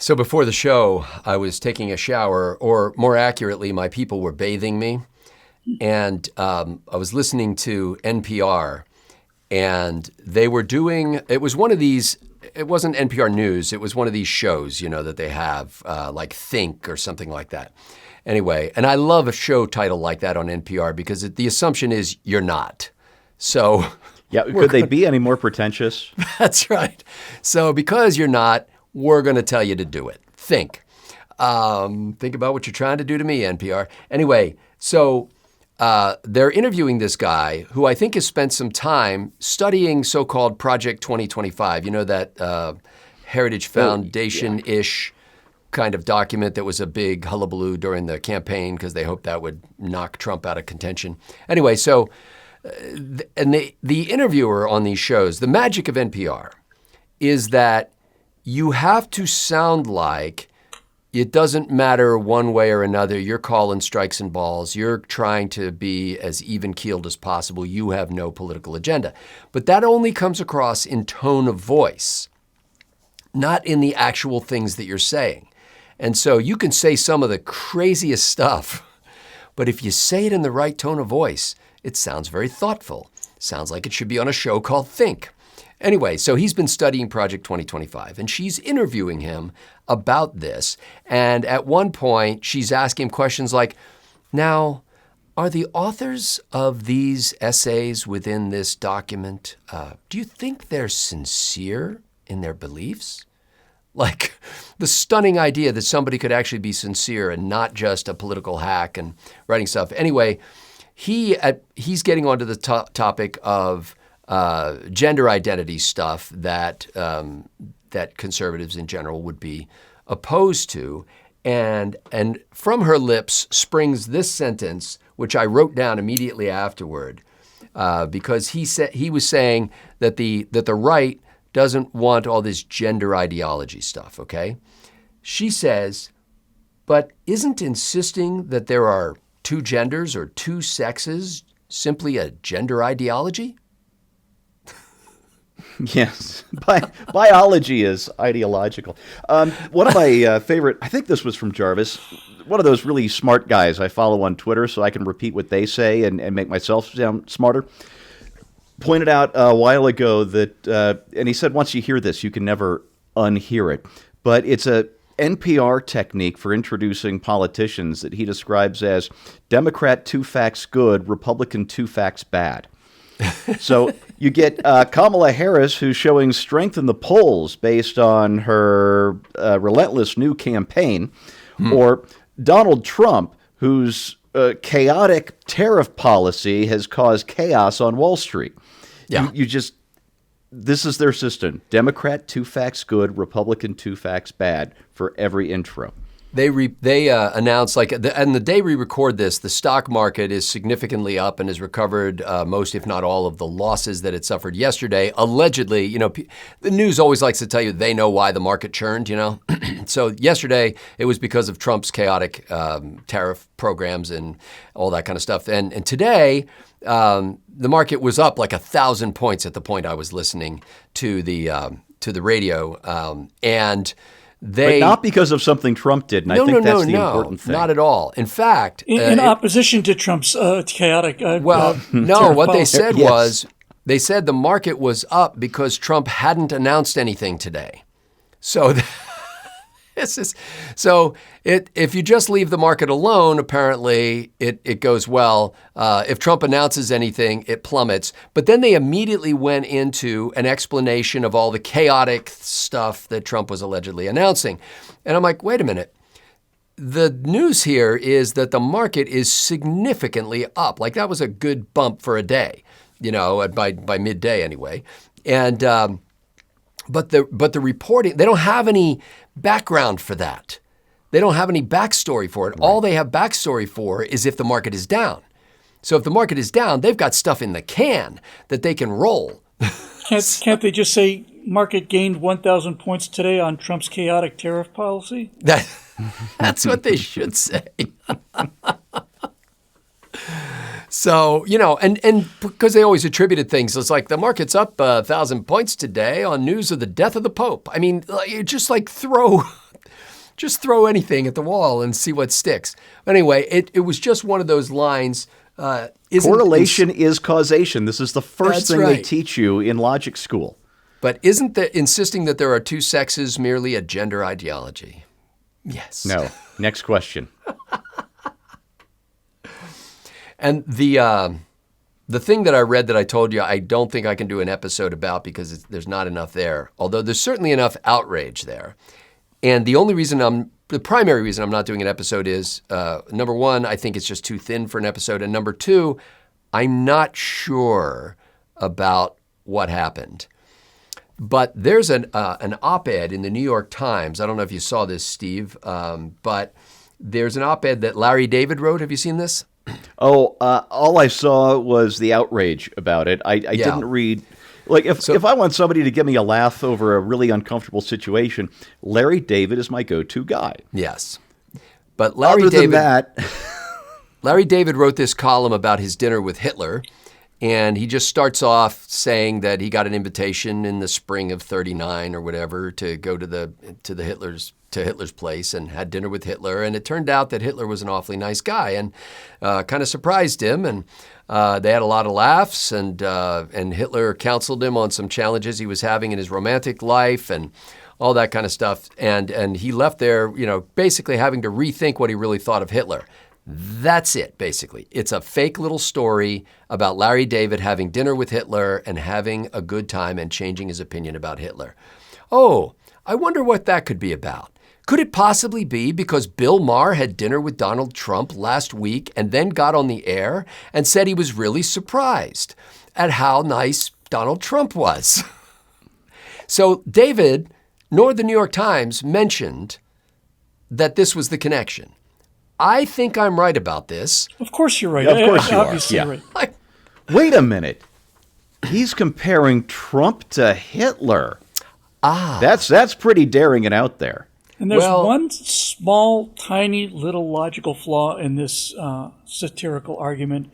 So before the show, I was taking a shower, or more accurately, my people were bathing me. And I was listening to NPR, and they were doing, it was one of these, it wasn't NPR News, it was one of these shows, you know, that they have, like Think or something like that. Anyway, and I love a show title like that on NPR because the assumption is you're not. So yeah, could they be any more pretentious? That's right. So because you're not, we're going to tell you to do it. Think. Think about what you're trying to do to me, NPR. Anyway, so they're interviewing this guy who I think has spent some time studying so-called Project 2025. You know, that Heritage Foundation-ish kind of document that was a big hullabaloo during the campaign because they hoped that would knock Trump out of contention. Anyway, so, and the interviewer on these shows, the magic of NPR is that you have to sound like it doesn't matter one way or another. You're calling strikes and balls. You're trying to be as even-keeled as possible. You have no political agenda. But that only comes across in tone of voice, not in the actual things that you're saying. And so you can say some of the craziest stuff, but if you say it in the right tone of voice, it sounds very thoughtful. Sounds like it should be on a show called Think. Anyway, so he's been studying Project 2025, and she's interviewing him about this. And at one point, she's asking him questions like, now, are the authors of these essays within this document, do you think they're sincere in their beliefs? Like the stunning idea that somebody could actually be sincere and not just a political hack and writing stuff. Anyway, he's getting onto the topic of gender identity stuff that that conservatives in general would be opposed to. And from her lips springs this sentence, which I wrote down immediately afterward, because he was saying that the right doesn't want all this gender ideology stuff, okay? She says, but isn't insisting that there are two genders or two sexes simply a gender ideology? Yes, biology is ideological. One of my favorite, I think this was from Jarvis, one of those really smart guys I follow on Twitter so I can repeat what they say and make myself sound smarter, pointed out a while ago that, and he said once you hear this, you can never unhear it, but it's a NPR technique for introducing politicians that he describes as Democrat 2 facts good, Republican 2 facts bad. So you get Kamala Harris, who's showing strength in the polls based on her relentless new campaign, or Donald Trump, whose chaotic tariff policy has caused chaos on Wall Street. Yeah. This is their system. Democrat 2 facts good, Republican 2 facts bad for every intro. They announced, and the day we record this, the stock market is significantly up and has recovered most, if not all, of the losses that it suffered yesterday. Allegedly, you know, the news always likes to tell you they know why the market churned, you know. So yesterday, it was because of Trump's chaotic tariff programs and all that kind of stuff. And today, the market was up like 1,000 points at the point I was listening to the radio, and but not because of something Trump did, and I think that's the important thing. Not at all. In fact, in opposition to Trump's chaotic. What they said was, they said the market was up because Trump hadn't announced anything today. So if you just leave the market alone, apparently it goes well. If Trump announces anything, it plummets. But then they immediately went into an explanation of all the chaotic stuff that Trump was allegedly announcing. And I'm like, wait a minute. The news here is that the market is significantly up. Like that was a good bump for a day, you know, by midday anyway. And but the reporting, they don't have any background for that. They don't have any backstory for it. Right. All they have backstory for is if the market is down. So if the market is down, they've got stuff in the can that they can roll. Can't they just say market gained 1,000 points today on Trump's chaotic tariff policy? That's what they should say. So, you know, and because they always attributed things, it's like the market's up 1,000 points today on news of the death of the Pope. I mean, you just like throw just throw anything at the wall and see what sticks. Anyway, it was just one of those lines. Correlation is causation. This is the first That's thing they right. teach you in logic school. But isn't the insisting that there are two sexes merely a gender ideology? Yes. No. Next question. And the thing that I read that I told you I don't think I can do an episode about because there's not enough there, although there's certainly enough outrage there. And the primary reason I'm not doing an episode is, number one, I think it's just too thin for an episode. And number two, I'm not sure about what happened. But there's an op-ed in the New York Times. I don't know if you saw this, Steve, but there's an op-ed that Larry David wrote. Have you seen this? Oh, all I saw was the outrage about it. I didn't read. Like, if I want somebody to give me a laugh over a really uncomfortable situation, Larry David is my go-to guy. Yes. But Other than that, Larry David wrote this column about his dinner with Hitler, and he just starts off saying that he got an invitation in the spring of '39 or whatever to go to Hitler's place and had dinner with Hitler. And it turned out that Hitler was an awfully nice guy and kind of surprised him. And they had a lot of laughs, and Hitler counseled him on some challenges he was having in his romantic life and all that kind of stuff. And he left there, basically having to rethink what he really thought of Hitler. That's it, basically. It's a fake little story about Larry David having dinner with Hitler and having a good time and changing his opinion about Hitler. Oh, I wonder what that could be about. Could it possibly be because Bill Maher had dinner with Donald Trump last week and then got on the air and said he was really surprised at how nice Donald Trump was? So David, nor the New York Times, mentioned that this was the connection. I think I'm right about this. Of course you're right. Of course you are. Obviously Yeah. right. wait a minute. He's comparing Trump to Hitler. That's pretty daring and out there. And there's Well- one small, tiny little logical flaw in this satirical argument,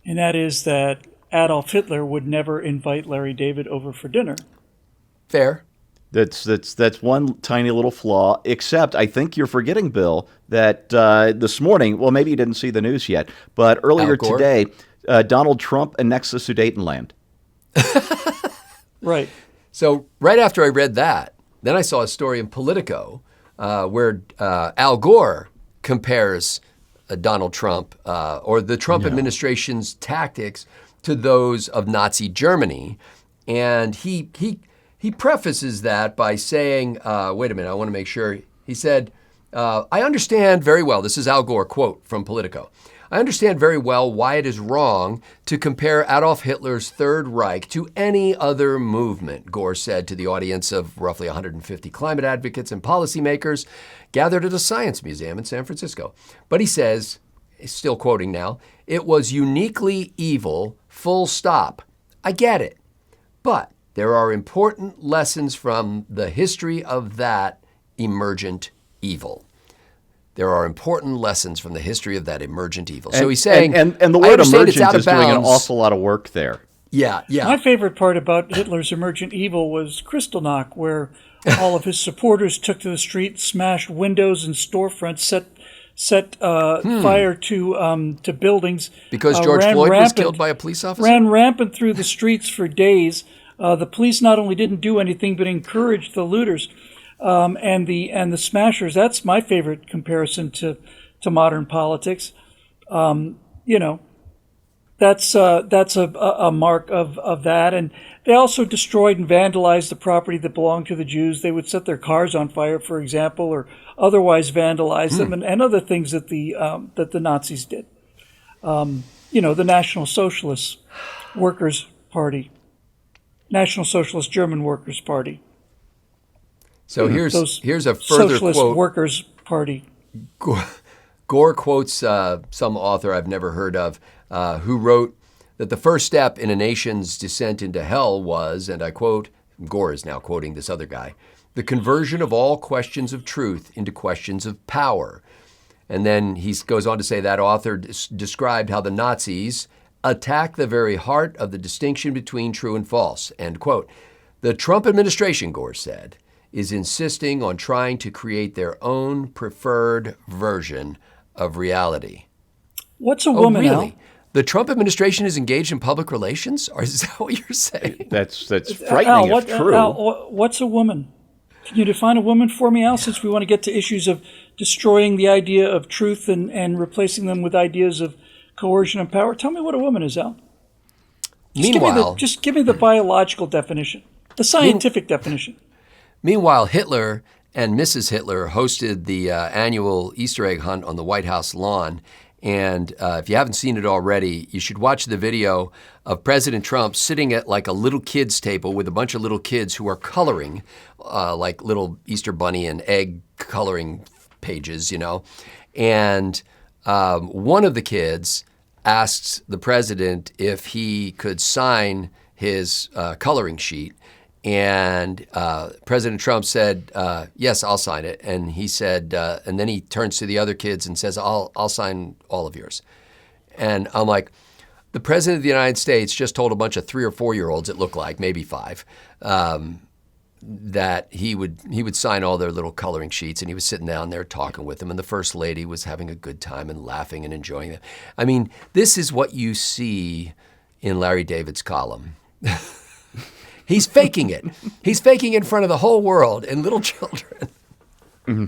and that is that Adolf Hitler would never invite Larry David over for dinner. Fair. That's one tiny little flaw, except I think you're forgetting, Bill, that this morning, well, maybe you didn't see the news yet, but earlier Al Gore? today, Donald Trump annexed the Sudetenland. Right. So right after I read that, then I saw a story in Politico where Al Gore compares Donald Trump or the Trump administration's tactics to those of Nazi Germany. And he prefaces that by saying, wait a minute, I want to make sure. He said, I understand very well, this is Al Gore, quote from Politico, I understand very well why it is wrong to compare Adolf Hitler's Third Reich to any other movement, Gore said to the audience of roughly 150 climate advocates and policymakers gathered at a science museum in San Francisco. But he says, still quoting now, it was uniquely evil, full stop. I get it. But there are important lessons from the history of that emergent evil. There are important lessons from the history of that emergent evil. So he's saying, and the I word understand it's out emergent of is doing an bounds. awful lot of work there. Yeah. My favorite part about Hitler's emergent evil was Kristallnacht, where all of his supporters took to the street, smashed windows and storefronts, set fire to buildings. Because George ran Floyd was rampant- killed by a police officer? Ran rampant through the streets for days. The police not only didn't do anything, but encouraged the looters and the smashers. That's my favorite comparison to modern politics. That's a mark of that. And they also destroyed and vandalized the property that belonged to the Jews. They would set their cars on fire, for example, or otherwise vandalize them, and other things that the Nazis did. The National Socialist Workers' Party, National Socialist German Workers' Party. So here's a further Socialist quote. Workers' Party. Gore quotes some author I've never heard of who wrote that the first step in a nation's descent into hell was, and I quote, Gore is now quoting this other guy, the conversion of all questions of truth into questions of power. And then he goes on to say that author described how the Nazis attacked the very heart of the distinction between true and false, end quote. The Trump administration, Gore said, is insisting on trying to create their own preferred version of reality. What's a woman, really? Al? The Trump administration is engaged in public relations? Or is that what you're saying? That's frightening Al, if true. Al, what's a woman? Can you define a woman for me, Al, since we want to get to issues of destroying the idea of truth and replacing them with ideas of coercion and power? Tell me what a woman is, Al. Meanwhile, Just give me the biological definition, the scientific definition. Meanwhile, Hitler and Mrs. Hitler hosted the annual Easter egg hunt on the White House lawn. And if you haven't seen it already, you should watch the video of President Trump sitting at like a little kid's table with a bunch of little kids who are coloring, like little Easter bunny and egg coloring pages, you know. And one of the kids asked the president if he could sign his coloring sheet. And President Trump said, yes, I'll sign it. And he said, and then he turns to the other kids and says, I'll sign all of yours. And I'm like, the president of the United States just told a bunch of 3 or 4-year-olds, it looked like, maybe 5, that he would sign all their little coloring sheets. And he was sitting down there talking with them. And the first lady was having a good time and laughing and enjoying it. I mean, this is what you see in Larry David's column. He's faking it. He's faking it in front of the whole world and little children. Mm-hmm.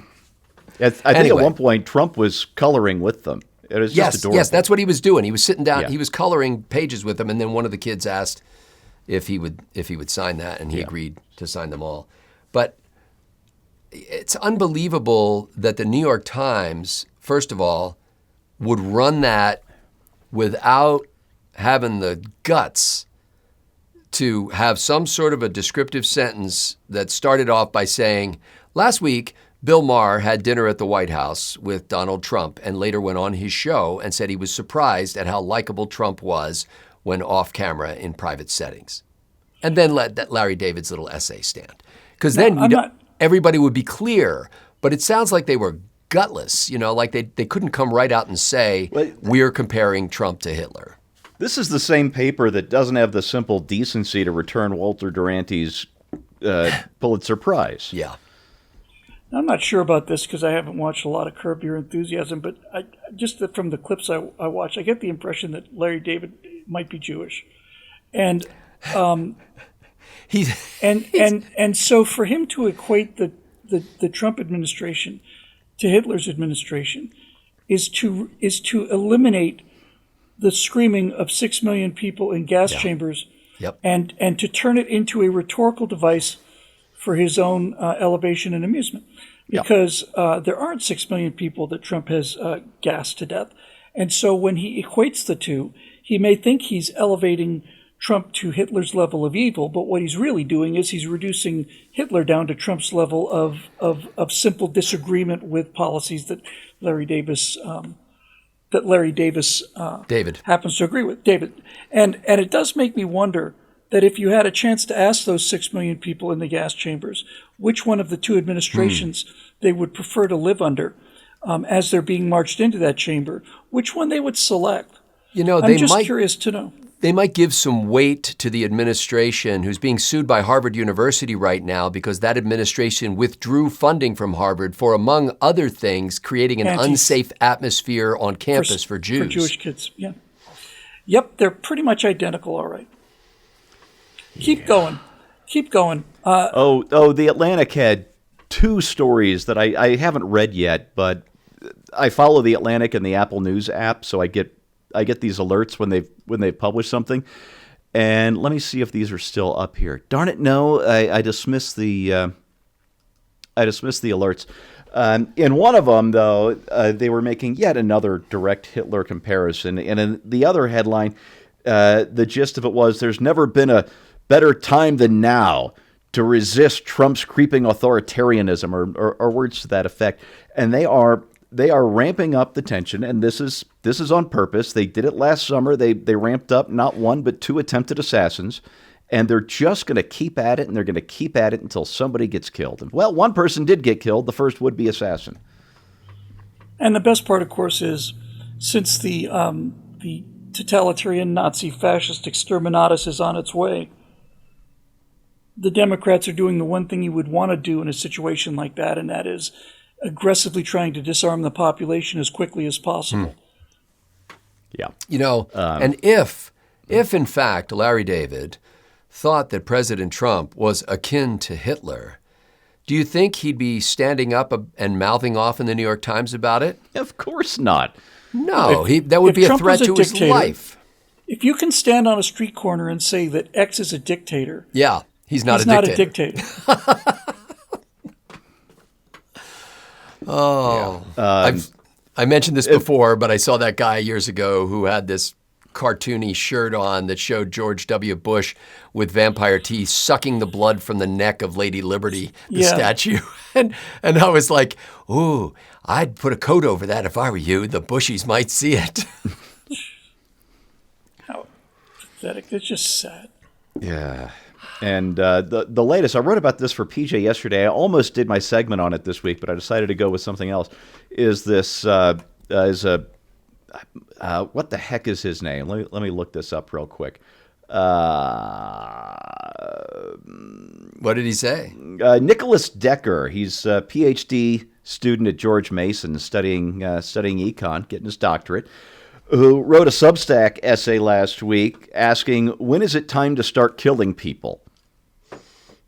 I think at one point Trump was coloring with them. It was just adorable. Yes, that's what he was doing. He was sitting down. Yeah. He was coloring pages with them, and then one of the kids asked if he would sign that, and he agreed to sign them all. But it's unbelievable that the New York Times, first of all, would run that without having the guts to have some sort of a descriptive sentence that started off by saying, last week, Bill Maher had dinner at the White House with Donald Trump and later went on his show and said he was surprised at how likable Trump was when off camera in private settings. And then let that Larry David's little essay stand. Because then everybody would be clear. But it sounds like they were gutless, you know, like they couldn't come right out and say, we're comparing Trump to Hitler. This is the same paper that doesn't have the simple decency to return Walter Duranty's Pulitzer Prize. Yeah. I'm not sure about this because I haven't watched a lot of Curb Your Enthusiasm, but from the clips I watch, I get the impression that Larry David might be Jewish, and so for him to equate the Trump administration to Hitler's administration is to eliminate the screaming of 6 million people in gas chambers, and to turn it into a rhetorical device for his own elevation and amusement. Because there aren't 6 million people that Trump has gassed to death. And so when he equates the two, he may think he's elevating Trump to Hitler's level of evil, but what he's really doing is he's reducing Hitler down to Trump's level of simple disagreement with policies that Larry Davis David happens to agree with. David. And it does make me wonder that if you had a chance to ask those 6 million people in the gas chambers which one of the two administrations they would prefer to live under as they're being marched into that chamber, which one they would select. You know, I'm just curious to know. They might give some weight to the administration who's being sued by Harvard University right now because that administration withdrew funding from Harvard for, among other things, creating an unsafe atmosphere on campus for Jews. For Jewish kids, yeah. Yep, they're pretty much identical, all right. Keep going. The Atlantic had 2 stories that I haven't read yet, but I follow the Atlantic and the Apple News app, so I get these alerts when they've published something. And let me see if these are still up here. Darn it, no, I dismissed the alerts. In one of them, though, they were making yet another direct Hitler comparison. And in the other headline, the gist of it was, there's never been a better time than now to resist Trump's creeping authoritarianism, or words to that effect. And they are ramping up the tension, and this is on purpose. They did it last summer. They ramped up not 1 but 2 attempted assassins, and they're just going to keep at it, and they're going to keep at it until somebody gets killed. And, well, one person did get killed, the first would-be assassin. And the best part, of course, is since the totalitarian Nazi fascist exterminatus is on its way, the Democrats are doing the one thing you would want to do in a situation like that, and that is aggressively trying to disarm the population as quickly as possible. Yeah. And if in fact Larry David thought that President Trump was akin to Hitler, do you think he'd be standing up and mouthing off in the New York Times about it? Of course not. No, that would be a Trump threat was a to his dictator, life. If you can stand on a street corner and say that X is a dictator, Yeah, he's not a dictator. I mentioned this before, but I saw that guy years ago who had this cartoony shirt on that showed George W. Bush with vampire teeth sucking the blood from the neck of Lady Liberty, the statue. And I was like, ooh, I'd put a coat over that if I were you. The Bushies might see it. How pathetic. It's just sad. Yeah. And the latest, I wrote about this for PJ yesterday. I almost did my segment on it this week, but I decided to go with something else. Is this, what the heck is his name? Let me look this up real quick. What did he say? Nicholas Decker. He's a PhD student at George Mason studying econ, getting his doctorate, who wrote a Substack essay last week asking, when is it time to start killing people?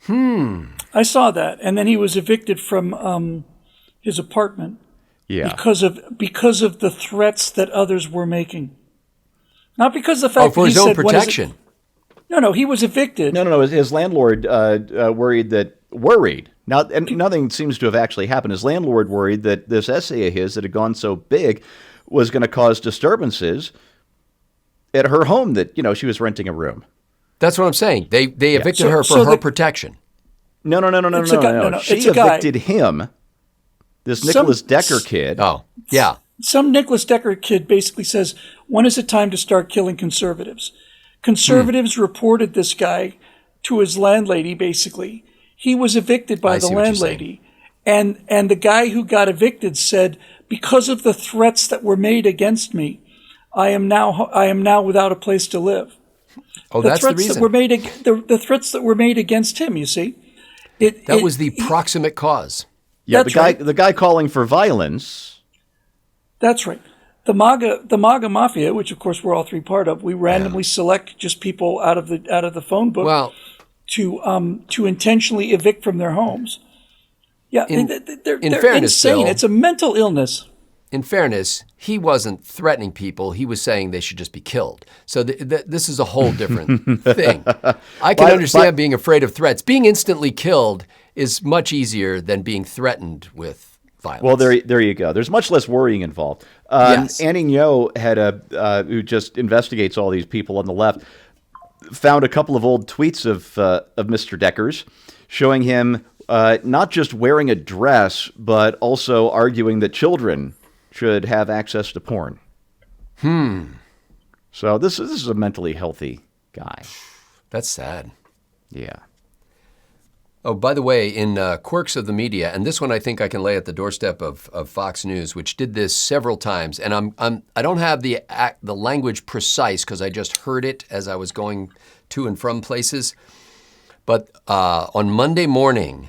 I saw that. And then he was evicted from his apartment because of the threats that others were making. Not because of the fact for that his own protection. No, he was evicted. No. His landlord worried. Now, and nothing seems to have actually happened. His landlord worried that this essay of his that had gone so big was going to cause disturbances at her home that, she was renting a room. That's what I'm saying. They evicted her for her protection. No. She evicted him, this Nicholas Decker kid. Oh, yeah. Some Nicholas Decker kid basically says, when is it time to start killing conservatives? Conservatives reported this guy to his landlady, basically. He was evicted by the landlady. And the guy who got evicted said, because of the threats that were made against me, I am now without a place to live. Oh, that's the reason. The threats that were made against him, you see. That was the proximate cause. Yeah, the guy calling for violence. That's right. The MAGA Mafia, which of course we're all three part of, we randomly select just people out of the phone book to intentionally evict from their homes. Yeah, they're fairness, insane. Bill, it's a mental illness. In fairness, he wasn't threatening people. He was saying they should just be killed. So this is a whole different thing. I can understand being afraid of threats. Being instantly killed is much easier than being threatened with violence. Well, there you go. There's much less worrying involved. Yes. Annie Ngo had who just investigates all these people on the left, found a couple of old tweets of Mr. Decker's showing him not just wearing a dress, but also arguing that children should have access to porn. So this is a mentally healthy guy. That's sad. Yeah. Oh, by the way, in Quirks of the Media, and this one I think I can lay at the doorstep of Fox News, which did this several times, and I don't have the language precise because I just heard it as I was going to and from places, but on Monday morning,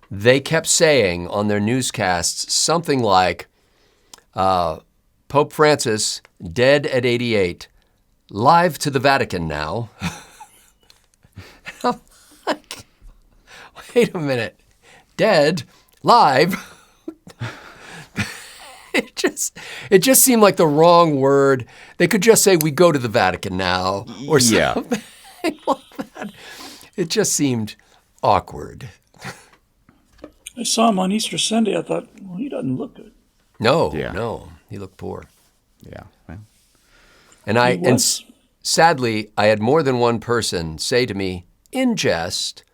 they kept saying on their newscasts something like, Pope Francis, dead at 88, live to the Vatican now. I'm like, wait a minute, dead, live? It just seemed like the wrong word. They could just say, we go to the Vatican now, or something like that. It just seemed awkward. I saw him on Easter Sunday. I thought, well, he doesn't look good. No, he looked poor. Yeah. Well. And sadly, I had more than one person say to me, in jest,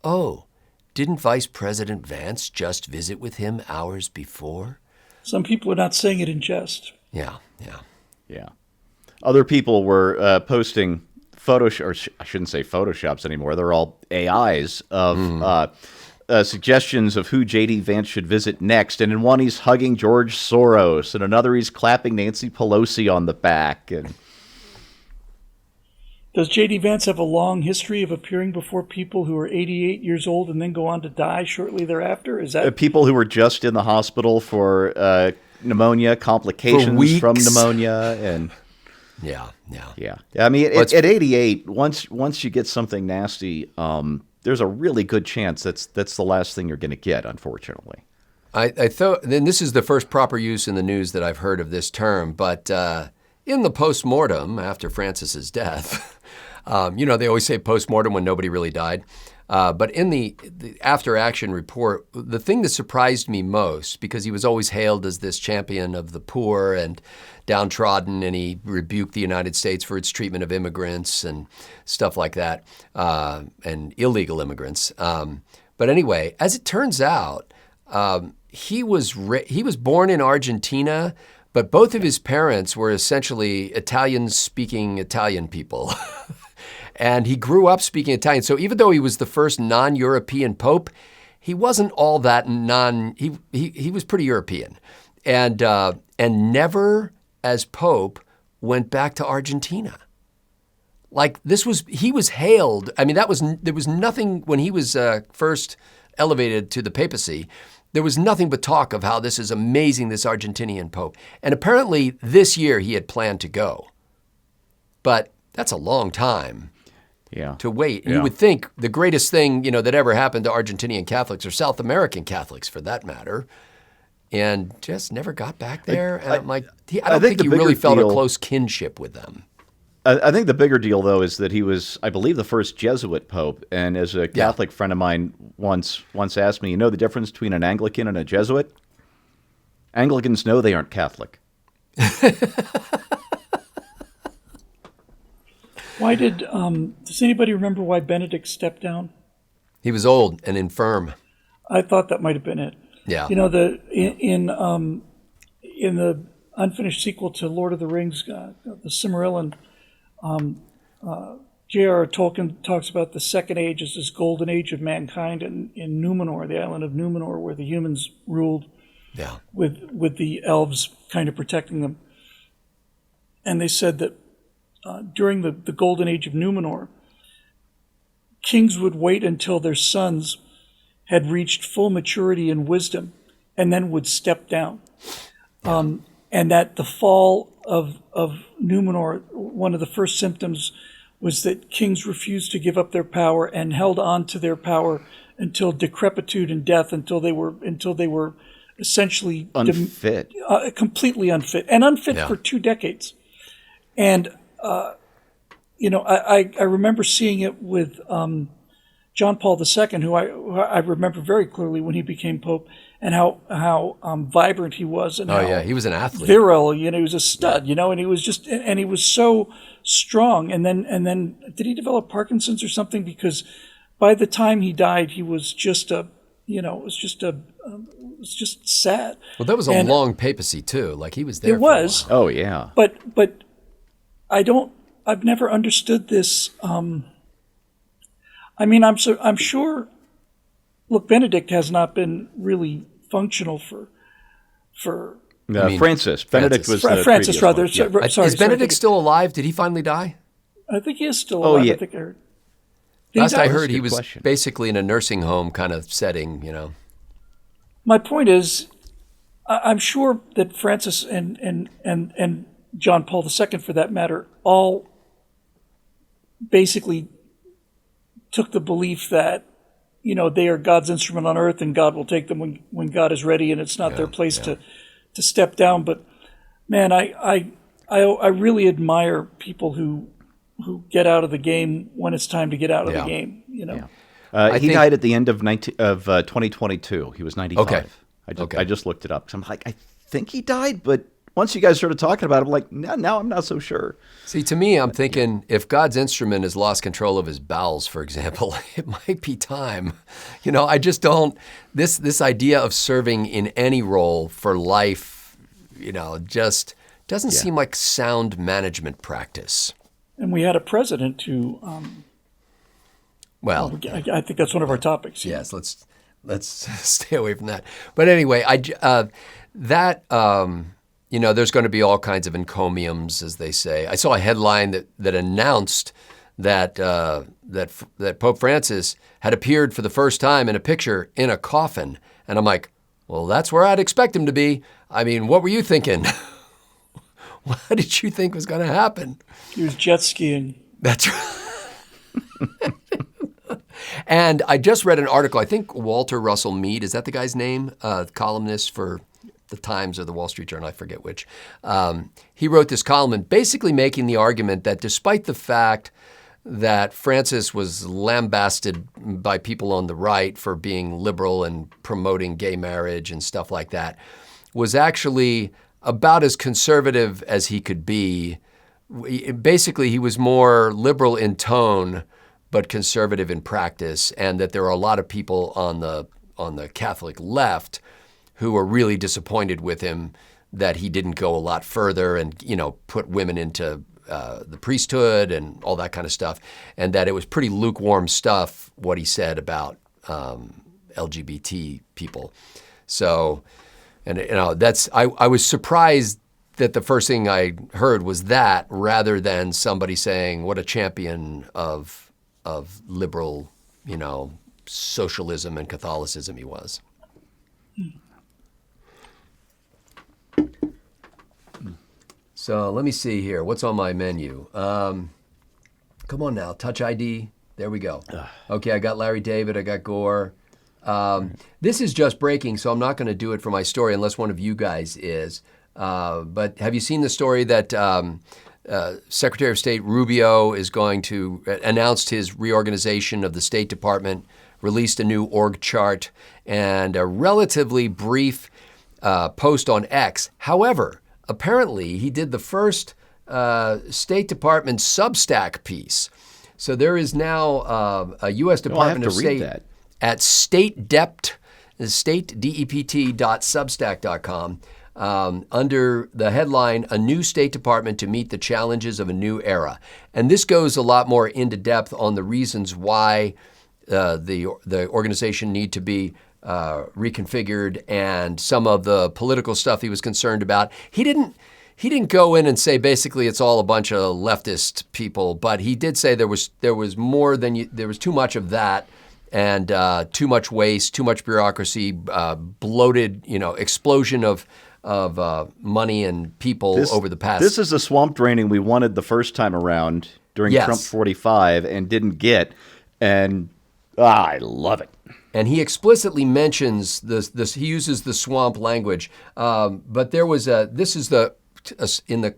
oh, didn't Vice President Vance just visit with him hours before? Some people are not saying it in jest. Yeah. Other people were posting or I shouldn't say Photoshops anymore. They're all AIs of suggestions of who J.D. Vance should visit next. And in one, he's hugging George Soros. And another, he's clapping Nancy Pelosi on the back. And Does J.D. Vance have a long history of appearing before people who are 88 years old and then go on to die shortly thereafter? Is that People who were just in the hospital for pneumonia, complications from pneumonia, and Yeah. I mean, at 88, once you get something nasty, there's a really good chance that's the last thing you're going to get, unfortunately. I thought then this is the first proper use in the news that I've heard of this term, but in the post-mortem after Francis's death, they always say post-mortem when nobody really died. But in the after-action report, the thing that surprised me most, because he was always hailed as this champion of the poor and downtrodden, and he rebuked the United States for its treatment of immigrants and stuff like that, and illegal immigrants. But anyway, as it turns out, he was born in Argentina, but both of his parents were essentially Italian-speaking Italian people. And he grew up speaking Italian. So even though he was the first non-European pope, he wasn't all that he was pretty European. And never, as pope, went back to Argentina. Like he was hailed. I mean, there was nothing when he was first elevated to the papacy. There was nothing but talk of how this is amazing, this Argentinian pope. And apparently this year he had planned to go. But that's a long time to wait. Yeah. You would think the greatest thing, that ever happened to Argentinian Catholics or South American Catholics for that matter, and just never got back there. And I'm like, I don't think he really felt a close kinship with them. I think the bigger deal, though, is that he was, I believe, the first Jesuit pope. And as a Catholic friend of mine once asked me, you know the difference between an Anglican and a Jesuit? Anglicans know they aren't Catholic. Why does anybody remember why Benedict stepped down? He was old and infirm. I thought that might have been it. Yeah. In the unfinished sequel to Lord of the Rings, the Silmarillion, J.R.R. Tolkien talks about the Second Age as this golden age of mankind in Numenor, the island of Numenor, where the humans ruled, with the elves kind of protecting them. And they said that during the golden age of Numenor, kings would wait until their sons had reached full maturity and wisdom, and then would step down. And that the fall of Numenor, one of the first symptoms was that kings refused to give up their power and held on to their power until decrepitude and death, until they were essentially unfit, completely unfit, and unfit for 2 decades. And I remember seeing it with John Paul II, who I remember very clearly when he became Pope, and how vibrant he was, and he was an athlete, virile. He was a stud, and he was and he was so strong. And then did he develop Parkinson's or something? Because by the time he died, he was just it was just sad. Well, that was a long papacy too. Like he was there. It was. Oh yeah. But I've never understood this. I mean, I'm sure. Look, Benedict has not been really functional for. Francis. Benedict was Francis, rather. Yeah. Sorry, is Benedict still alive? Did he finally die? I think he is still alive. Yeah. I think I heard. Last I heard, he was question. basically in a nursing home kind of setting. My point is, I'm sure that Francis and John Paul II, for that matter, all basically took the belief that they are God's instrument on earth, and God will take them when God is ready, and it's not their place to step down. But man, I really admire people who get out of the game when it's time to get out of the game. He died at the end of 2022. He was 95. Okay. I just looked it up. I'm like, I think he died, but once you guys started talking about it, I'm like, now I'm not so sure. See, to me, I'm thinking if God's instrument has lost control of his bowels, for example, it might be time. I just don't, this idea of serving in any role for life, just doesn't seem like sound management practice. And we had a president who, well, I think that's one of our topics. Yes, let's stay away from that. But anyway, there's going to be all kinds of encomiums, as they say. I saw a headline that announced that Pope Francis had appeared for the first time in a picture in a coffin. And I'm like, well, that's where I'd expect him to be. I mean, what were you thinking? What did you think was going to happen? He was jet skiing. That's right. And I just read an article, I think Walter Russell Mead, is that the guy's name? Columnist for the Times or the Wall Street Journal, I forget which. He wrote this column and basically making the argument that despite the fact that Francis was lambasted by people on the right for being liberal and promoting gay marriage and stuff like that, was actually about as conservative as he could be. Basically, he was more liberal in tone, but conservative in practice, and that there are a lot of people on the Catholic left who are really disappointed with him that he didn't go a lot further and, put women into the priesthood and all that kind of stuff, and that it was pretty lukewarm stuff what he said about LGBT people. So, and I was surprised that the first thing I heard was that, rather than somebody saying what a champion of liberal, socialism and Catholicism he was. So let me see here. What's on my menu? Come on now, Touch ID. There we go. Okay, I got Larry David. I got Gore. This is just breaking, so I'm not going to do it for my story unless one of you guys is. But have you seen the story that Secretary of State Rubio is going to announced his reorganization of the State Department, released a new org chart, and a relatively brief post on X. However, apparently he did the first State Department Substack piece. So there is now a U.S. Department of State at statedept.substack.com. Under the headline, A New State Department to Meet the Challenges of a New Era. And this goes a lot more into depth on the reasons why the organization need to be reconfigured and some of the political stuff he was concerned about. He didn't go in and say basically it's all a bunch of leftist people, but he did say there was more than there was too much of that. And too much waste, too much bureaucracy, bloated, explosion of money and people over the past. This is the swamp draining we wanted the first time around during Trump 45 and didn't get. And I love it. And he explicitly mentions this. He uses the swamp language. But there was in the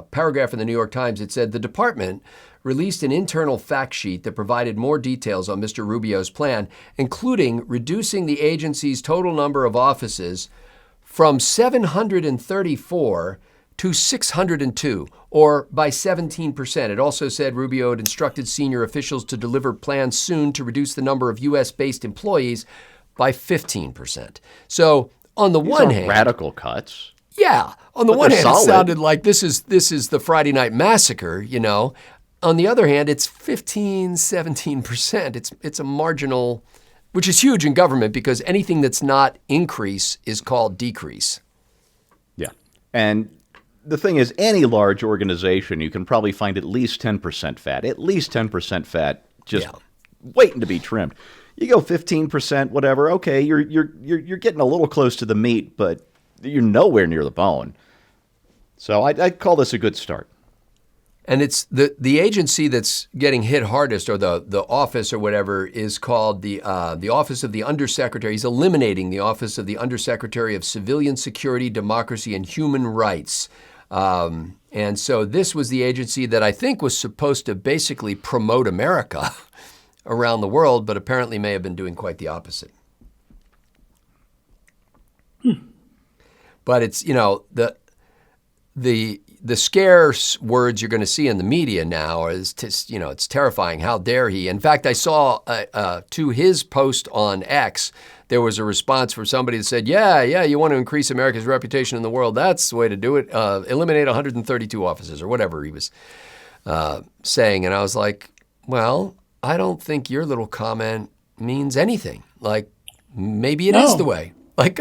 paragraph in the New York Times, it said the department released an internal fact sheet that provided more details on Mr. Rubio's plan, including reducing the agency's total number of offices from 734 to 602, or by 17%. It also said Rubio had instructed senior officials to deliver plans soon to reduce the number of U.S.-based employees by 15%. So on the one hand, radical cuts. Yeah. On the one hand, it sounded like this is the Friday Night Massacre, On the other hand, it's 17%. It's a marginal, which is huge in government because anything that's not increase is called decrease. Yeah. And the thing is, any large organization, you can probably find at least 10% fat, just waiting to be trimmed. You go 15%, whatever. Okay, you're getting a little close to the meat, but you're nowhere near the bone. So I'd call this a good start. And it's the agency that's getting hit hardest, or the office or whatever, is called the Office of the Undersecretary. He's eliminating the Office of the Undersecretary of Civilian Security, Democracy, and Human Rights. And so this was the agency that I think was supposed to basically promote America around the world, but apparently may have been doing quite the opposite. But it's, the scarce words you're going to see in the media now is, it's terrifying. How dare he? In fact, I saw to his post on X, there was a response from somebody that said, yeah, you want to increase America's reputation in the world. That's the way to do it. Eliminate 132 offices or whatever he was saying. And I was like, well, I don't think your little comment means anything. Like, maybe it is the way. Like,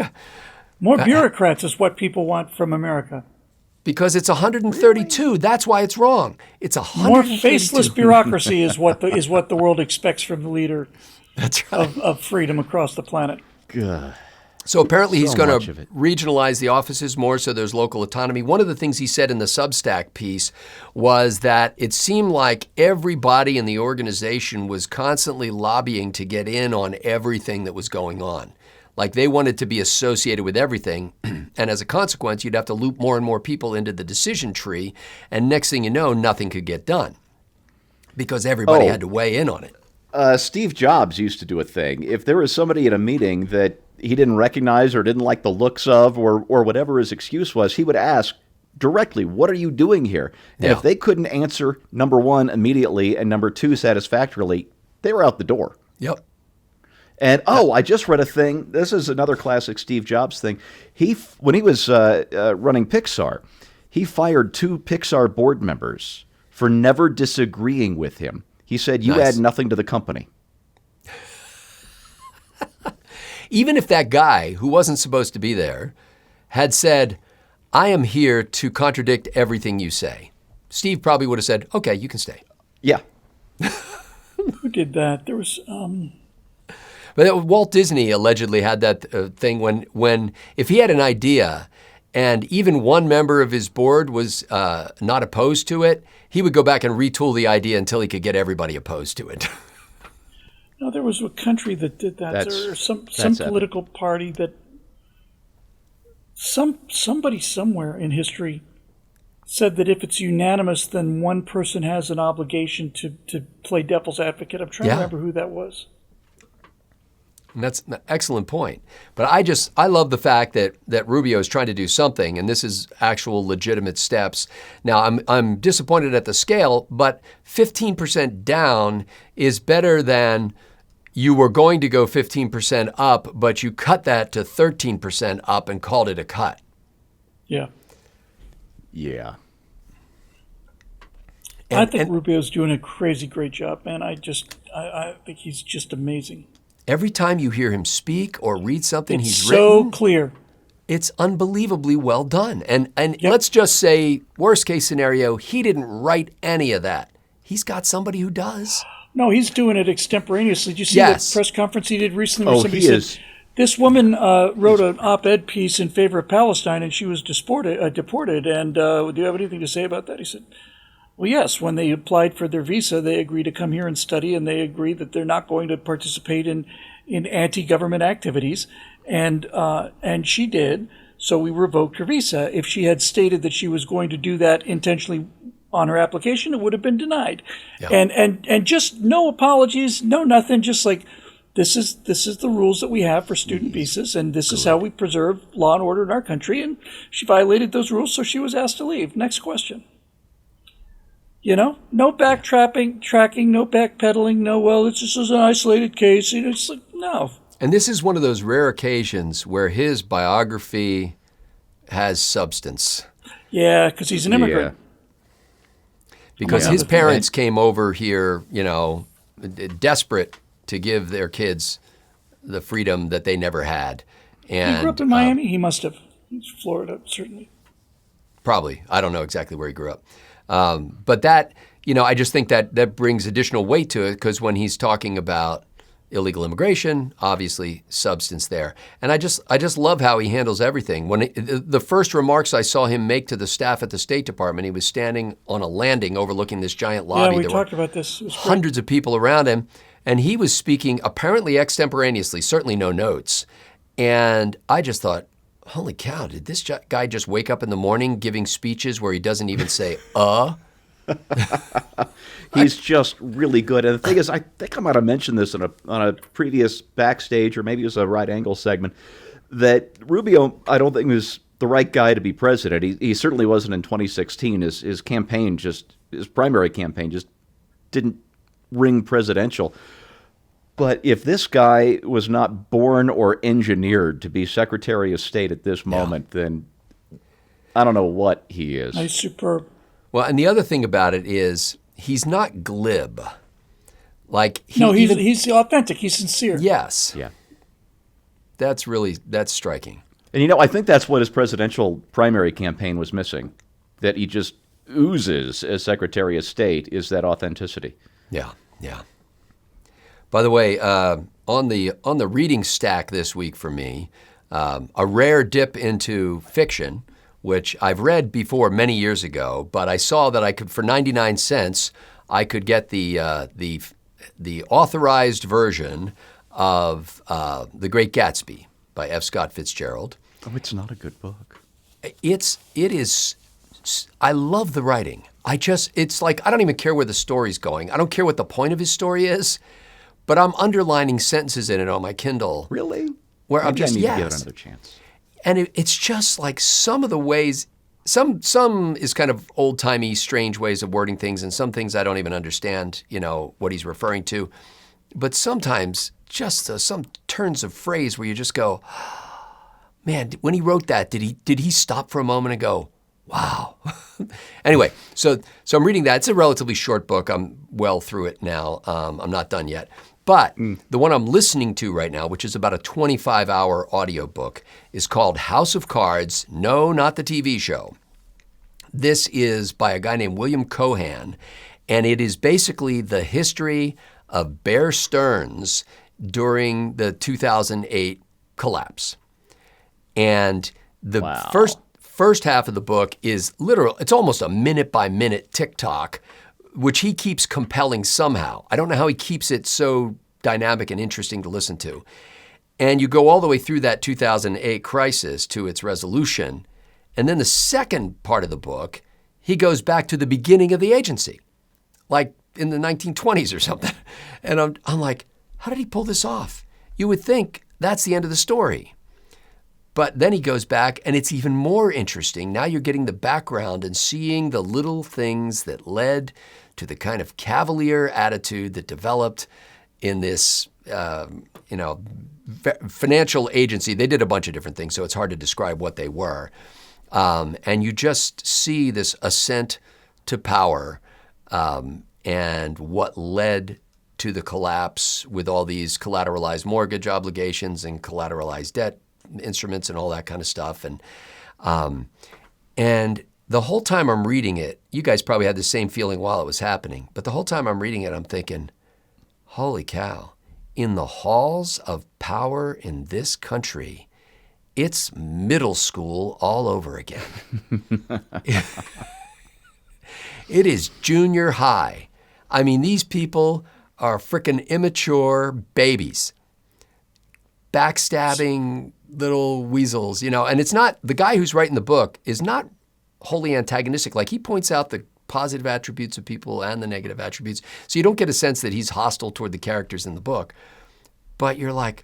more bureaucrats is what people want from America. Because it's 132. That's why it's wrong. It's More 132. faceless bureaucracy is what the world expects from the leader That's right. of freedom across the planet. God. So apparently he's So going much to of it. regionalize the offices more so there's local autonomy. One of the things he said in the Substack piece was that it seemed like everybody in the organization was constantly lobbying to get in on everything that was going on. Like they wanted to be associated with everything. And as a consequence, you'd have to loop more and more people into the decision tree. And next thing you know, nothing could get done because everybody had to weigh in on it. Steve Jobs used to do a thing. If there was somebody in a meeting that he didn't recognize or didn't like the looks of or whatever his excuse was, he would ask directly, what are you doing here? And Yeah. if they couldn't answer, number one, immediately, and number two, satisfactorily, they were out the door. Yep. And, I just read a thing. This is another classic Steve Jobs thing. When he was running Pixar, he fired 2 Pixar board members for never disagreeing with him. He said, you Nice. add nothing to the company. Even if that guy who wasn't supposed to be there had said, I am here to contradict everything you say, Steve probably would have said, okay, you can stay. Yeah. Who did that? There was But Walt Disney allegedly had that thing when if he had an idea and even one member of his board was not opposed to it, he would go back and retool the idea until he could get everybody opposed to it. no, there was a country that did that. That's- Or some that's political party that somebody somewhere in history said that if it's unanimous, then one person has an obligation to play devil's advocate. I'm trying Yeah. to remember who that was. And that's an excellent point. But I love the fact that Rubio is trying to do something, and this is actual legitimate steps. Now, I'm disappointed at the scale, but 15% down is better than you were going to go 15% up, but you cut that to 13% up and called it a cut. Yeah. Yeah. I think Rubio's doing a crazy great job, man. I think he's just amazing. Every time you hear him speak or read something It's he's so written, clear. it's unbelievably well done. And let's just say, worst case scenario, he didn't write any of that. He's got somebody who does. No, he's doing it extemporaneously. Did you see Yes. that press conference he did recently where Oh, somebody he said, is. this woman wrote an op-ed piece in favor of Palestine and she was deported. And do you have anything to say about that? He said, well, yes, when they applied for their visa, they agreed to come here and study, and they agreed that they're not going to participate in anti-government activities. And she did, so we revoked her visa. If she had stated that she was going to do that intentionally on her application, it would have been denied. Yeah. And just no apologies, no nothing, just like, this is the rules that we have for student visas, and this is how we preserve law and order in our country. And she violated those rules, so she was asked to leave. Next question. You know, no tracking, no backpedaling, no, well, it's just an isolated case. You know, it's like, no. And this is one of those rare occasions where his biography has substance. Yeah, because he's an immigrant. Because Yeah. his parents came over here, desperate to give their kids the freedom that they never had. And He grew up in Miami. He must have. He's Florida, certainly. Probably. I don't know exactly where he grew up. But that, I just think that brings additional weight to it because when he's talking about illegal immigration, obviously substance there. And I just love how he handles everything. When the first remarks I saw him make to the staff at the State Department, he was standing on a landing overlooking this giant lobby. Yeah, we There talked were about this. It was great. hundreds of people around him, and he was speaking apparently extemporaneously, certainly no notes. And I just thought, holy cow, did this guy just wake up in the morning giving speeches where he doesn't even say, He's just really good. And the thing is, I think I might have mentioned this on a previous Backstage, or maybe it was a Right Angle segment, that Rubio, I don't think, was the right guy to be president. He certainly wasn't in 2016. His campaign, his primary campaign, just didn't ring presidential. But if this guy was not born or engineered to be Secretary of State at this moment, then I don't know what he is. He's superb. Well, and the other thing about it is he's not glib. Like he's authentic. He's sincere. Yes. Yeah. That's striking. And I think that's what his presidential primary campaign was missing. that he just oozes as Secretary of State is that authenticity. Yeah, yeah. By the way, on the reading stack this week for me, a rare dip into fiction, which I've read before many years ago, but I saw that I could, for 99 cents, I could get the authorized version of The Great Gatsby by F. Scott Fitzgerald. Oh, it's not a good book. It is. I love the writing. It's like I don't even care where the story's going. I don't care what the point of his story is, but I'm underlining sentences in it on my Kindle. Really? Where I'm Maybe I just need to give it yes. another chance. And it's just like some of the ways, some is kind of old-timey, strange ways of wording things, and some things I don't even understand, what he's referring to. But sometimes just some turns of phrase where you just go, man, when he wrote that, did he stop for a moment and go, wow. Anyway, so I'm reading that. It's a relatively short book. I'm well through it now. I'm not done yet. But the one I'm listening to right now, which is about a 25-hour audiobook, is called House of Cards. No, not the TV show. This is by a guy named William Cohan, and it is basically the history of Bear Stearns during the 2008 collapse. And the first half of the book is literal. It's almost a minute-by-minute TikTok, which he keeps compelling somehow. I don't know how he keeps it so dynamic and interesting to listen to. And you go all the way through that 2008 crisis to its resolution. And then the second part of the book, he goes back to the beginning of the agency, like in the 1920s or something. And I'm like, how did he pull this off? You would think that's the end of the story. But then he goes back, and it's even more interesting. Now you're getting the background and seeing the little things that led to the kind of cavalier attitude that developed in this, financial agency. They did a bunch of different things, so it's hard to describe what they were. And you just see this ascent to power and what led to the collapse with all these collateralized mortgage obligations and collateralized debt instruments and all that kind of stuff. And the whole time I'm reading it, you guys probably had the same feeling while it was happening, but the whole time I'm reading it, I'm thinking, holy cow, in the halls of power in this country, it's middle school all over again. It is junior high. I mean, these people are frickin' immature babies, backstabbing little weasels, and it's not, the guy who's writing the book is not wholly antagonistic. Like, he points out the positive attributes of people and the negative attributes. So you don't get a sense that he's hostile toward the characters in the book. But you're like,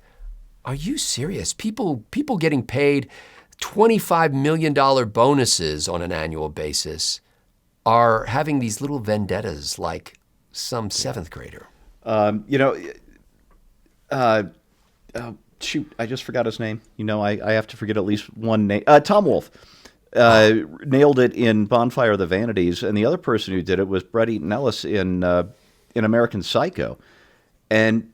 are you serious? People getting paid $25 million bonuses on an annual basis are having these little vendettas like some seventh grader. Shoot, I just forgot his name. I have to forget at least one name. Tom Wolfe nailed it in Bonfire of the Vanities, and the other person who did it was Bret Easton Ellis in American Psycho. And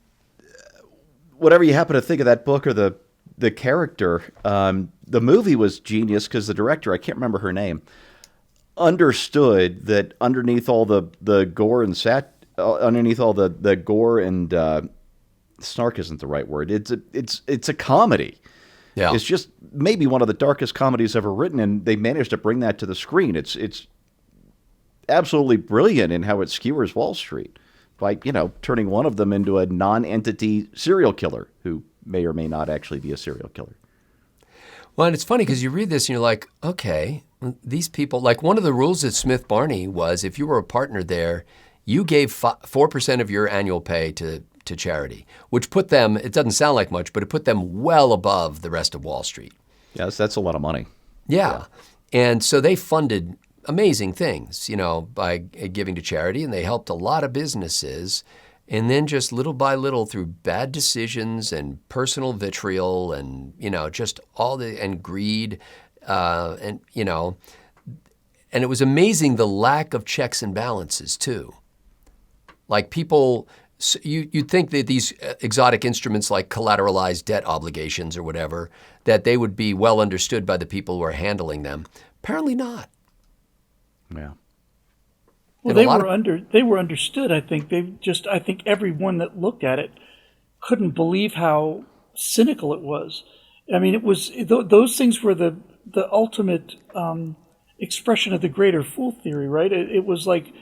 whatever you happen to think of that book or the character, the movie was genius because the director, I can't remember her name, understood that underneath all the gore and gore and snark isn't the right word. It's a comedy. Yeah. It's just maybe one of the darkest comedies ever written, and they managed to bring that to the screen. It's absolutely brilliant in how it skewers Wall Street by, turning one of them into a non-entity serial killer who may or may not actually be a serial killer. Well, and it's funny because you read this and you're like, okay, these people, like one of the rules at Smith Barney was if you were a partner there, you gave 4% of your annual pay to charity, which put them, it doesn't sound like much, but it put them well above the rest of Wall Street. Yes, that's a lot of money. Yeah. And so they funded amazing things, by giving to charity, and they helped a lot of businesses. And then just little by little through bad decisions and personal vitriol and, just and greed, and it was amazing the lack of checks and balances too. Like people, you'd think that these exotic instruments like collateralized debt obligations or whatever, that they would be well understood by the people who are handling them. Apparently not. Yeah. Well, And a lot they were understood. I think I think everyone that looked at it couldn't believe how cynical it was. I mean, it was those things were the ultimate expression of the greater fool theory, right? It was like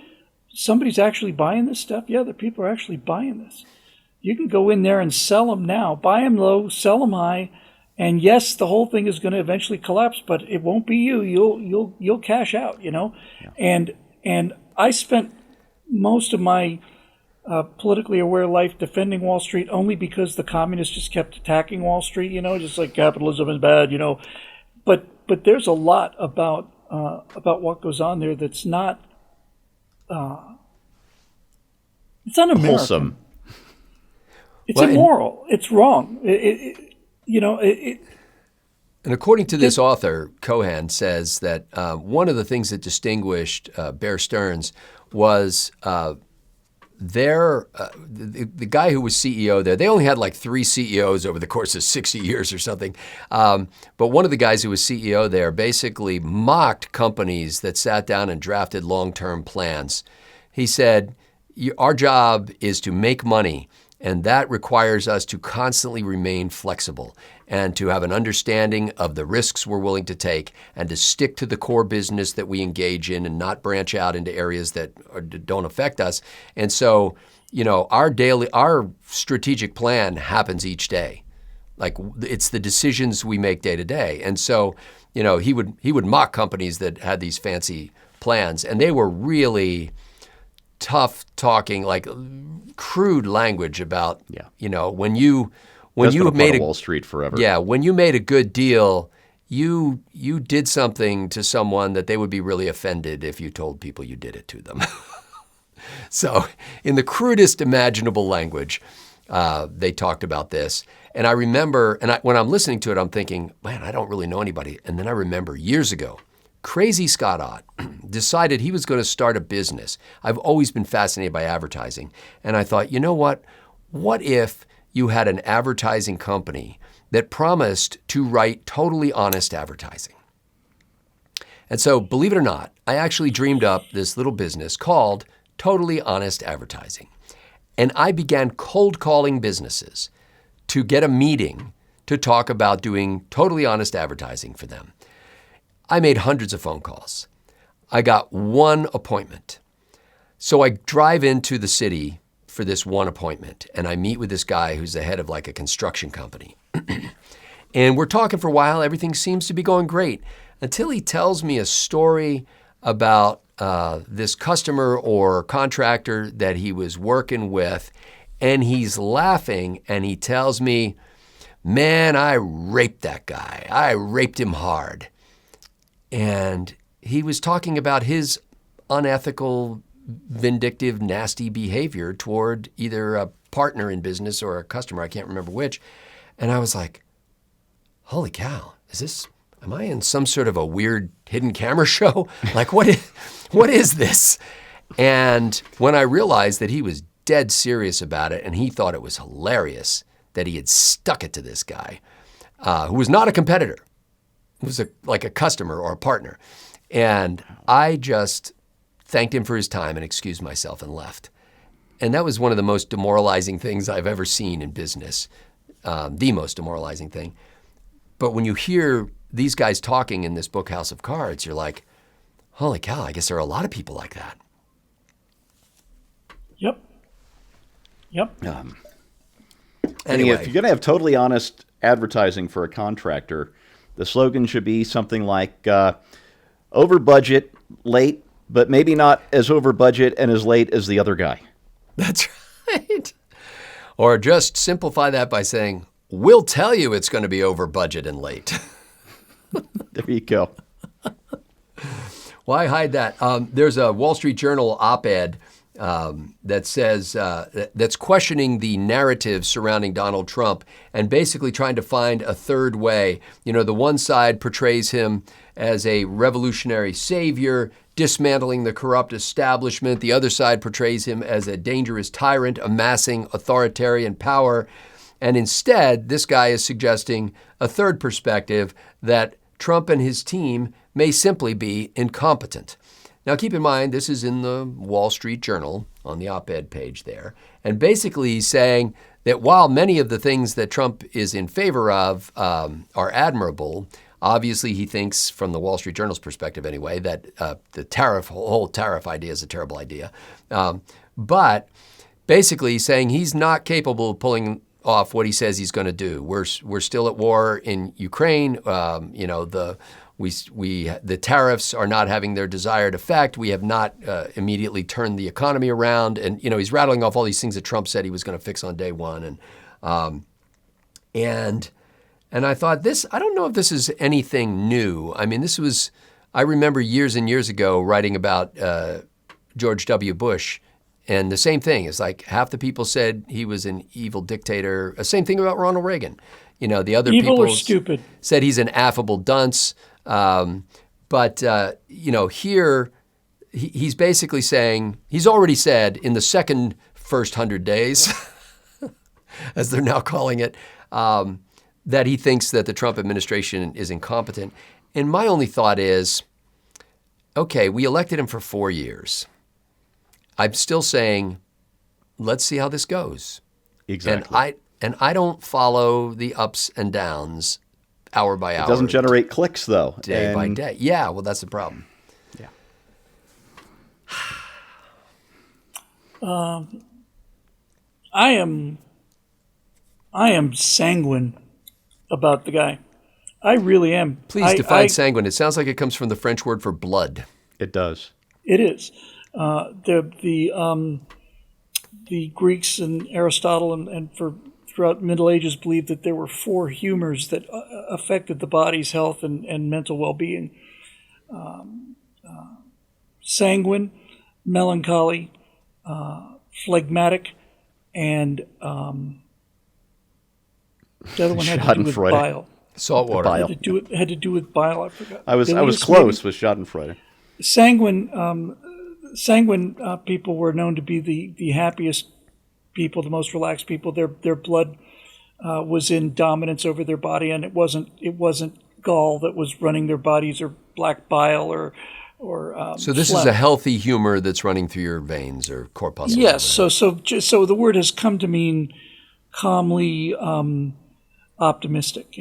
somebody's actually buying this stuff. Yeah, the people are actually buying this. You can go in there and sell them now, buy them low, sell them high, and yes, the whole thing is going to eventually collapse, but it won't be you. You'll cash out, you know, and I spent most of my politically aware life defending Wall Street only because the communists just kept attacking Wall Street, you know, just like capitalism is bad, you know. But there's a lot about what goes on there that's not it's un-American. Wholesome. It's immoral. It's wrong. And according to this author, Cohan says that one of the things that distinguished Bear Stearns was the guy who was CEO there. They only had like 3 CEOs over the course of 60 years or something. But one of the guys who was CEO there basically mocked companies that sat down and drafted long-term plans. He said, our job is to make money, and that requires us to constantly remain flexible and to have an understanding of the risks we're willing to take and to stick to the core business that we engage in and not branch out into areas that don't affect us. And so, you know, our strategic plan happens each day. Like it's the decisions we make day to day. And so, you know, he would mock companies that had these fancy plans, and they were really tough talking, like crude language about, you know, when you made Wall Street forever. Yeah, when you made a good deal, you did something to someone that they would be really offended if you told people you did it to them. So, in the crudest imaginable language, they talked about this. And I remember, when I'm listening to it, I'm thinking, man, I don't really know anybody. And then I remember years ago, Crazy Scott Ott decided he was going to start a business. I've always been fascinated by advertising. And I thought, you know what? What if you had an advertising company that promised to write totally honest advertising? And so, believe it or not, I actually dreamed up this little business called Totally Honest Advertising. And I began cold calling businesses to get a meeting to talk about doing totally honest advertising for them. I made hundreds of phone calls. I got one appointment. So I drive into the city for this one appointment, and I meet with this guy who's the head of like a construction company. And we're talking for a while. Everything seems to be going great until he tells me a story about this customer or contractor that he was working with, and he's laughing, and he tells me, man, I raped that guy. I raped him hard. And he was talking about his unethical, vindictive, nasty behavior toward either a partner in business or a customer. I can't remember which. And I was like, holy cow, am I in some sort of a weird hidden camera show? Like, what is this? And when I realized that he was dead serious about it and he thought it was hilarious that he had stuck it to this guy who was not a competitor, who was like a customer or a partner. And I just thanked him for his time and excused myself and left. And that was one of the most demoralizing things I've ever seen in business, the most demoralizing thing. But when you hear these guys talking in this book, House of Cards, you're like, holy cow, I guess there are a lot of people like that. Yep. Anyway, If you're going to have totally honest advertising for a contractor, the slogan should be something like over budget, late, but maybe not as over budget and as late as the other guy. That's right. Or just simplify that by saying, we'll tell you it's going to be over budget and late. There you go. Why hide that? There's a Wall Street Journal op-ed that says, that's questioning the narrative surrounding Donald Trump and basically trying to find a third way. You know, the one side portrays him as a revolutionary savior, dismantling the corrupt establishment. The other side portrays him as a dangerous tyrant amassing authoritarian power. And instead, this guy is suggesting a third perspective, that Trump and his team may simply be incompetent. Now, keep in mind, this is in the Wall Street Journal on the op-ed page there. And basically he's saying that while many of the things that Trump is in favor of are admirable, obviously he thinks, from the Wall Street Journal's perspective anyway, that the whole tariff idea is a terrible idea. But basically he's saying he's not capable of pulling off what he says he's going to do. We're still at war in Ukraine. The tariffs are not having their desired effect. We have not immediately turned the economy around. And, he's rattling off all these things that Trump said he was going to fix on day one. And I thought I don't know if this is anything new. I mean, I remember years and years ago writing about George W. Bush. And the same thing is like half the people said he was an evil dictator. Same thing about Ronald Reagan. The other evil people or stupid said he's an affable dunce. But here he's basically saying, he's already said in the first 100 days, as they're now calling it, that he thinks that the Trump administration is incompetent. And my only thought is, okay, we elected him for 4 years. I'm still saying, let's see how this goes. Exactly. And I don't follow the ups and downs hour by hour. It doesn't generate clicks, though. Day by day. Yeah, well, that's the problem. Yeah. I am sanguine about the guy. I really am. Please define sanguine. It sounds like it comes from the French word for blood. It does. It is. The Greeks and Aristotle and throughout Middle Ages believed that there were 4 humors that affected the body's health and mental well-being: sanguine, melancholy, phlegmatic, and the other one had to do with bile. Salt water. Bile. Had to do with bile. I forgot. I was close with Schadenfreude. Sanguine people were known to be the happiest people, the most relaxed people. Their blood was in dominance over their body, and it wasn't gall that was running their bodies, or black bile, or so this is a healthy humor that's running through your veins or corpuscles. Yes. So the word has come to mean calmly optimistic.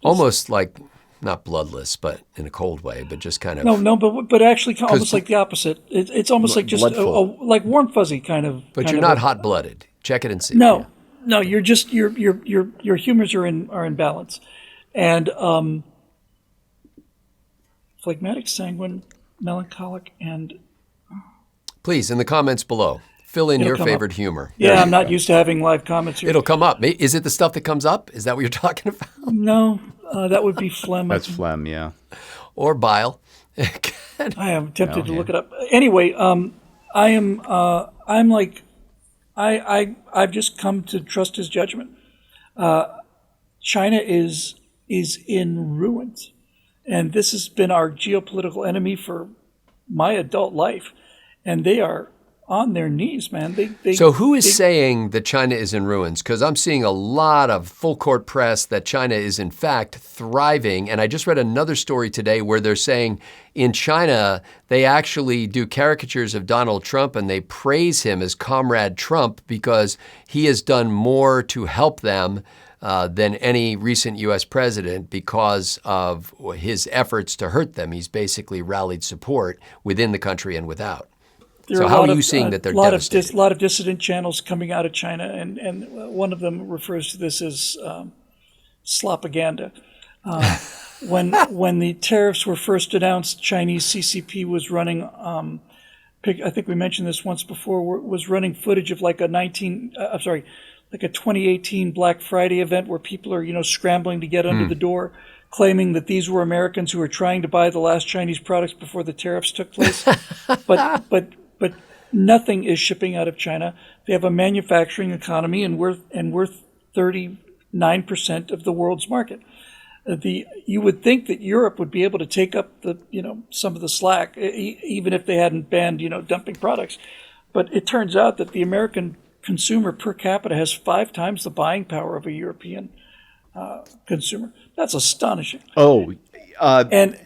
Almost like. Not bloodless, but in a cold way, but just kind of... No, but actually almost like the opposite. It's almost like just like warm fuzzy kind of... But you're not hot-blooded. Check it and see. No, you're just... Your humors are in balance. And phlegmatic, sanguine, melancholic, and... Please, in the comments below, fill in your favorite humor. Yeah, I'm not used to having live comments here. It'll come up. Is it the stuff that comes up? Is that what you're talking about? No. That would be phlegm. That's phlegm, yeah. Or bile. I am tempted to look it up. Anyway, I've just come to trust his judgment. China is in ruins, and this has been our geopolitical enemy for my adult life, and they are on their knees, man. So who is saying that China is in ruins? Because I'm seeing a lot of full court press that China is in fact thriving. And I just read another story today where they're saying in China, they actually do caricatures of Donald Trump and they praise him as Comrade Trump because he has done more to help them than any recent U.S. president because of his efforts to hurt them. He's basically rallied support within the country and without. So how are you seeing that they're devastated? A lot of dissident channels coming out of China, and one of them refers to this as slopaganda. When the tariffs were first announced, Chinese CCP was running. I think we mentioned this once before. Was running footage of like a 2018 Black Friday event where people are scrambling to get under the door, claiming that these were Americans who were trying to buy the last Chinese products before the tariffs took place, but nothing is shipping out of China. They have a manufacturing economy and worth 39% of the world's market. You would think that Europe would be able to take up some of the slack, even if they hadn't banned dumping products. But it turns out that the American consumer per capita has 5 times the buying power of a European consumer. That's astonishing. Oh, and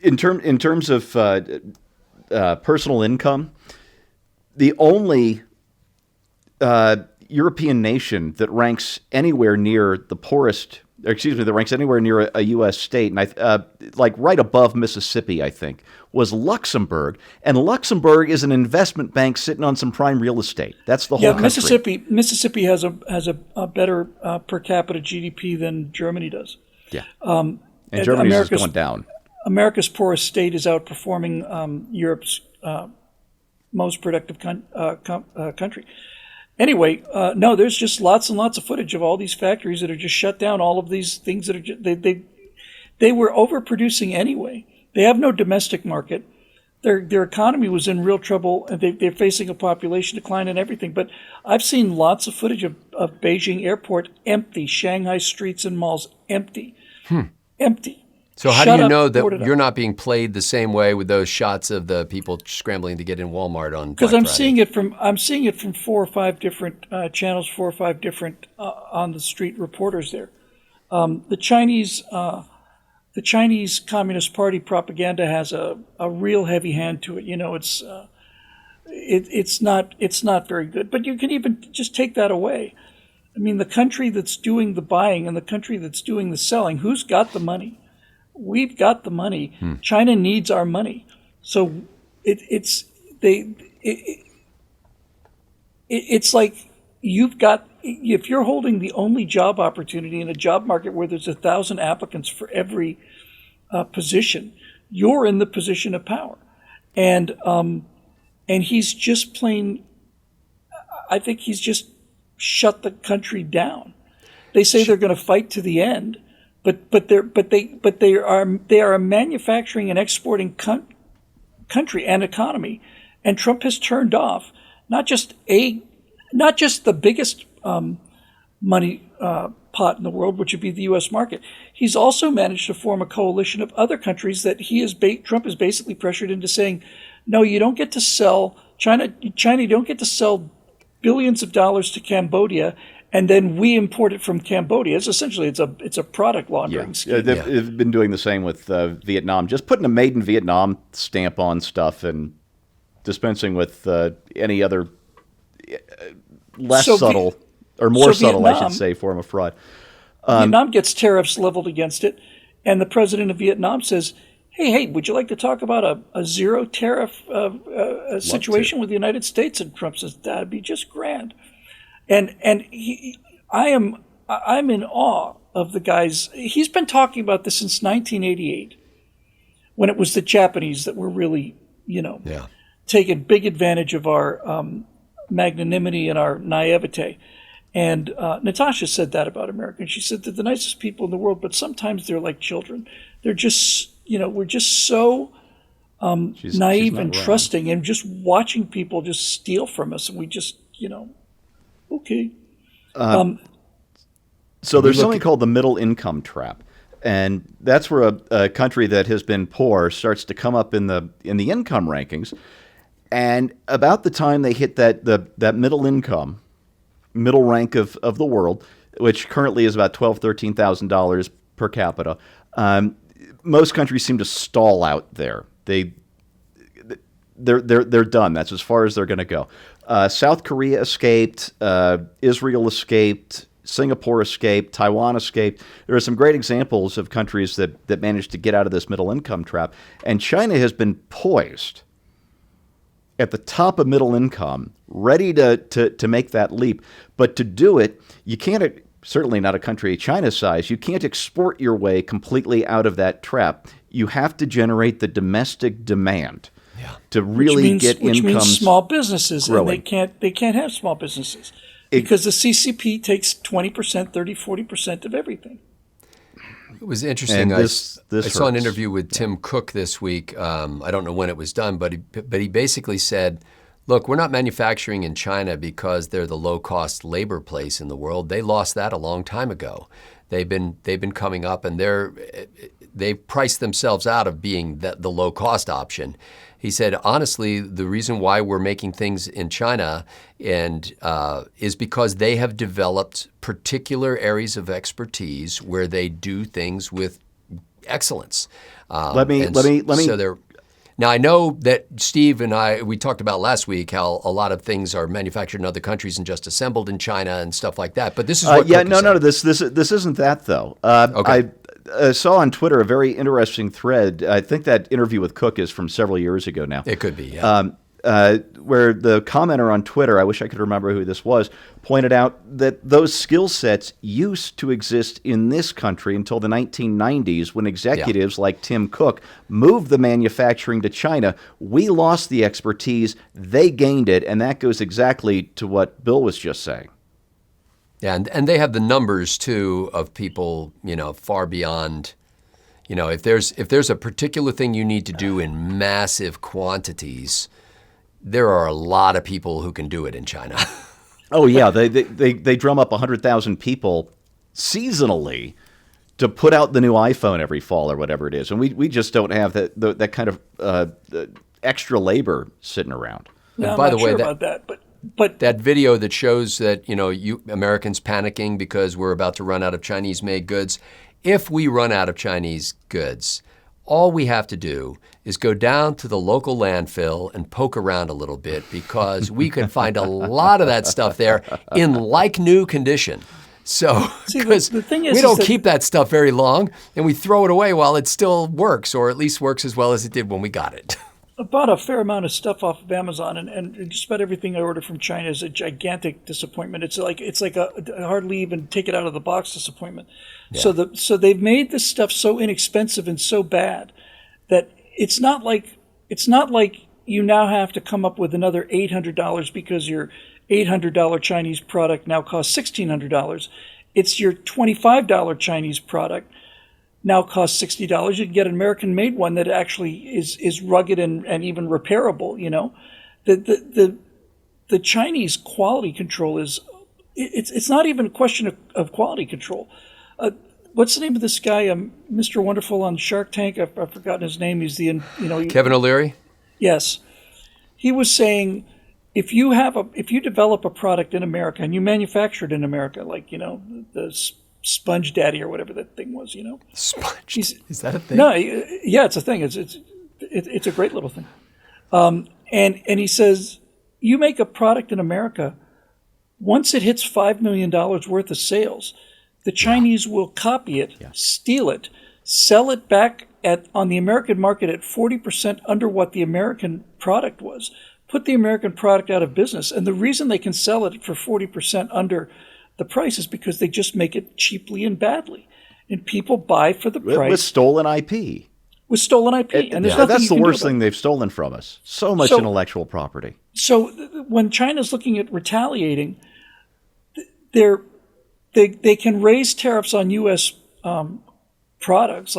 in terms of personal income, the only European nation that ranks anywhere near the poorest, or excuse me, that ranks anywhere near a U.S. state, and like right above Mississippi, I think, was Luxembourg. And Luxembourg is an investment bank sitting on some prime real estate. That's the whole country. Mississippi has a better per capita GDP than Germany does. Yeah, and Germany's is going down. America's poorest state is outperforming Europe's most productive country. Anyway, no, there's just lots and lots of footage of all these factories that are just shut down. All of these things that are they were overproducing anyway. They have no domestic market. Their economy was in real trouble, and they're facing a population decline and everything. But I've seen lots of footage of Beijing airport empty, Shanghai streets and malls empty, empty. So how do you know that you're not being played the same way with those shots of the people scrambling to get in Walmart on Black Because Friday? I'm seeing it from 4 or 5 different channels, 4 or 5 different on the street reporters there. The Chinese Communist Party propaganda has a real heavy hand to it. You know, it's not very good. But you can even just take that away. I mean, the country that's doing the buying and the country that's doing the selling, who's got the money? We've got the money. China needs our money. So it's like if you're holding the only job opportunity in a job market where there's 1,000 applicants for every position, you're in the position of power. And he's just plain, I think he's just shut the country down. They say they're going to fight to the end. But they are a manufacturing and exporting country and economy, and Trump has turned off not just the biggest money pot in the world, which would be the U.S. market. He's also managed to form a coalition of other countries that Trump is basically pressured into saying, no, you don't get to sell China. You don't get to sell billions of dollars to Cambodia. And then we import it from Cambodia. It's a product laundering scheme. They've been doing the same with Vietnam, just putting a made in Vietnam stamp on stuff and dispensing with any other less subtle or more subtle, Vietnam, I should say, form of fraud. Vietnam gets tariffs leveled against it, and the president of Vietnam says, hey, would you like to talk about a zero tariff situation with the United States? And Trump says, that'd be just grand. And I'm in awe of the guys. He's been talking about this since 1988, when it was the Japanese that were really, taking big advantage of our magnanimity and our naivete. And Natasha said that about America. And she said they're the nicest people in the world, but sometimes they're like children. They're just, we're just so naive and trusting, and just watching people just steal from us. And we just, okay. So there's something called the middle income trap, and that's where a country that has been poor starts to come up in the income rankings. And about the time they hit that middle rank of the world, which currently is about $12,000-$13,000 per capita, most countries seem to stall out there. They're done. That's as far as they're going to go. South Korea escaped. Israel escaped. Singapore escaped. Taiwan escaped. There are some great examples of countries that managed to get out of this middle income trap. And China has been poised at the top of middle income, ready to make that leap. But to do it, you can't, certainly not a country China's size, you can't export your way completely out of that trap. You have to generate the domestic demand. To really get incomes, which means small businesses, growing. And they can't have small businesses because the CCP takes 20%, 30, 40% of everything. It was interesting. This I saw an interview with Tim Cook this week. I don't know when it was done, but he basically said, look, we're not manufacturing in China because they're the low-cost labor place in the world. They lost that a long time ago. They've been coming up, and they've priced themselves out of being the low-cost option. He said, honestly, the reason why we're making things in China is because they have developed particular areas of expertise where they do things with excellence. Let me Now, I know that Steve and we talked about last week how a lot of things are manufactured in other countries and just assembled in China and stuff like that. But this is what Cook is saying. This isn't that though. Okay. I saw on Twitter a very interesting thread. I think that interview with Cook is from several years ago now. It could be, yeah. Where the commenter on Twitter, I wish I could remember who this was, pointed out that those skill sets used to exist in this country until the 1990s when executives like Tim Cook moved the manufacturing to China. We lost the expertise, they gained it, and that goes exactly to what Bill was just saying. Yeah, and they have the numbers, too, of people, far beyond. If there's a particular thing you need to do in massive quantities, there are a lot of people who can do it in China. Oh yeah, they drum up 100,000 people seasonally to put out the new iPhone every fall or whatever it is, and we just don't have that kind of extra labor sitting around. No, by I'm the not way, sure about that, but that video that shows that you Americans panicking because we're about to run out of Chinese-made goods. If we run out of Chinese goods, all we have to do is go down to the local landfill and poke around a little bit because we can find a lot of that stuff there in like new condition. So, because the thing we don't keep that stuff very long and we throw it away while it still works, or at least works as well as it did when we got it. I bought a fair amount of stuff off of Amazon, and just about everything I order from China is a gigantic disappointment. It's like a hardly even take it out of the box disappointment. Yeah. So they've made this stuff so inexpensive and so bad that it's not like you now have to come up with another $800 because your $800 Chinese product now costs $1,600. It's your $25 Chinese product now costs $60. You can get an American-made one that actually is rugged and even repairable. The Chinese quality control it's not even a question of quality control. What's the name of this guy, Mr. Wonderful on Shark Tank? I've forgotten his name. He's Kevin O'Leary. Yes, he was saying if you develop a product in America and you manufacture it in America, like the Sponge Daddy or whatever that thing was, Sponge. Is that a thing? No, yeah, it's a thing. It's a great little thing. And he says, you make a product in America, once it hits $5 million worth of sales, the Chinese will copy it, steal it, sell it back on the American market at 40% under what the American product was, put the American product out of business. And the reason they can sell it for 40% under the price is because they just make it cheaply and badly, and people buy for the price. With stolen IP. With stolen IP, and there's nothing that's you the can worst do about thing they've stolen from us. So much intellectual property. So when China's looking at retaliating, they can raise tariffs on U.S. Products,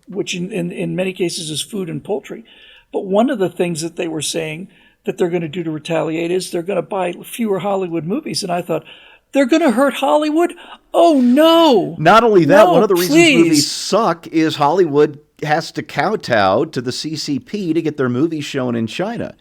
which in many cases is food and poultry. But one of the things that they were saying that they're going to do to retaliate is they're going to buy fewer Hollywood movies. And I thought, they're going to hurt Hollywood? Oh, no. Not only that, one of the reasons movies suck is Hollywood has to kowtow to the CCP to get their movies shown in China.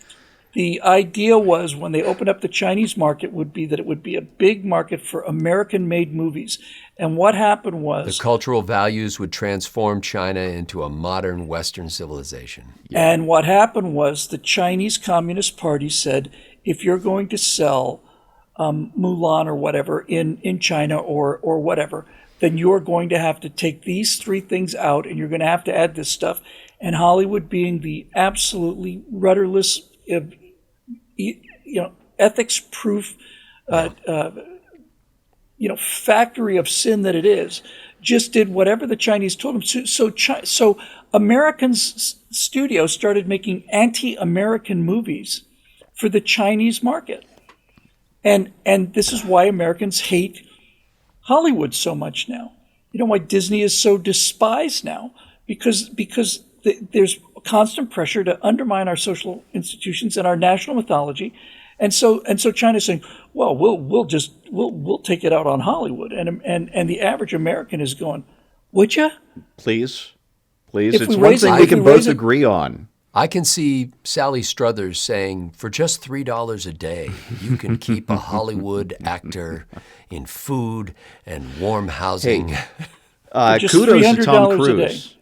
The idea was when they opened up the Chinese market would be that it would be a big market for American-made movies. And what happened was... the cultural values would transform China into a modern Western civilization. Yeah. And what happened was the Chinese Communist Party said, if you're going to sell Mulan or whatever in China or whatever, then you're going to have to take these three things out and you're going to have to add this stuff. And Hollywood, being the absolutely rudderless, ethics-proof, factory of sin that it is, just did whatever the Chinese told them. So American studios started making anti-American movies for the Chinese market. And this is why Americans hate Hollywood so much now. You know why Disney is so despised now? Because there's constant pressure to undermine our social institutions and our national mythology. And so China's saying, well, we'll take it out on Hollywood. And the average American is going, would you? Please. It's one thing we can both agree on. I can see Sally Struthers saying, for just $3 a day, you can keep a Hollywood actor in food and warm housing. Kudos to Tom Cruise.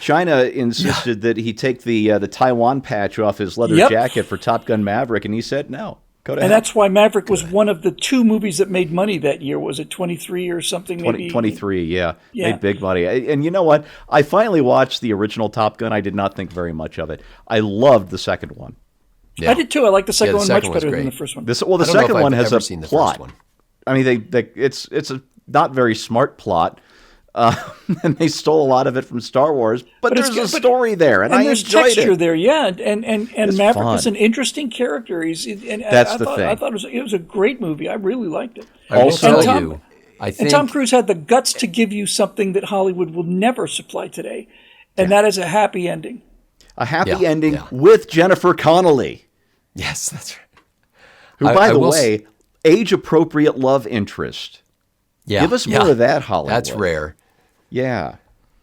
China insisted that he take the Taiwan patch off his leather Yep. jacket for Top Gun Maverick, and he said no. Go to And hell. that's why Maverick was one of the 2 movies that made money that year. Was it 23 or something? 23, yeah. Yeah. Made big money. And you know what? I finally watched the original Top Gun. I did not think very much of it. I loved the second one. Yeah. I did too. I like the second the one second much one's better than great. the first one. The I don't know second if one I've has ever a seen the plot. first one. I mean, it's a not very smart plot, and they stole a lot of it from Star Wars. But there's a story there, and I there's enjoyed texture it. there, yeah. And Maverick fun. is an interesting character. That's I the thought, thing. I thought it was a great movie. I really liked it. I will Also- tell And you, I And think Tom Cruise had the guts to give you something that Hollywood will never supply today, and that is a happy ending. A happy Yeah, ending yeah. with Jennifer Connelly, yes, that's right. who, I by the will way, age-appropriate love interest. Yeah, Give us yeah. more of that, Hollywood. That's rare. Yeah.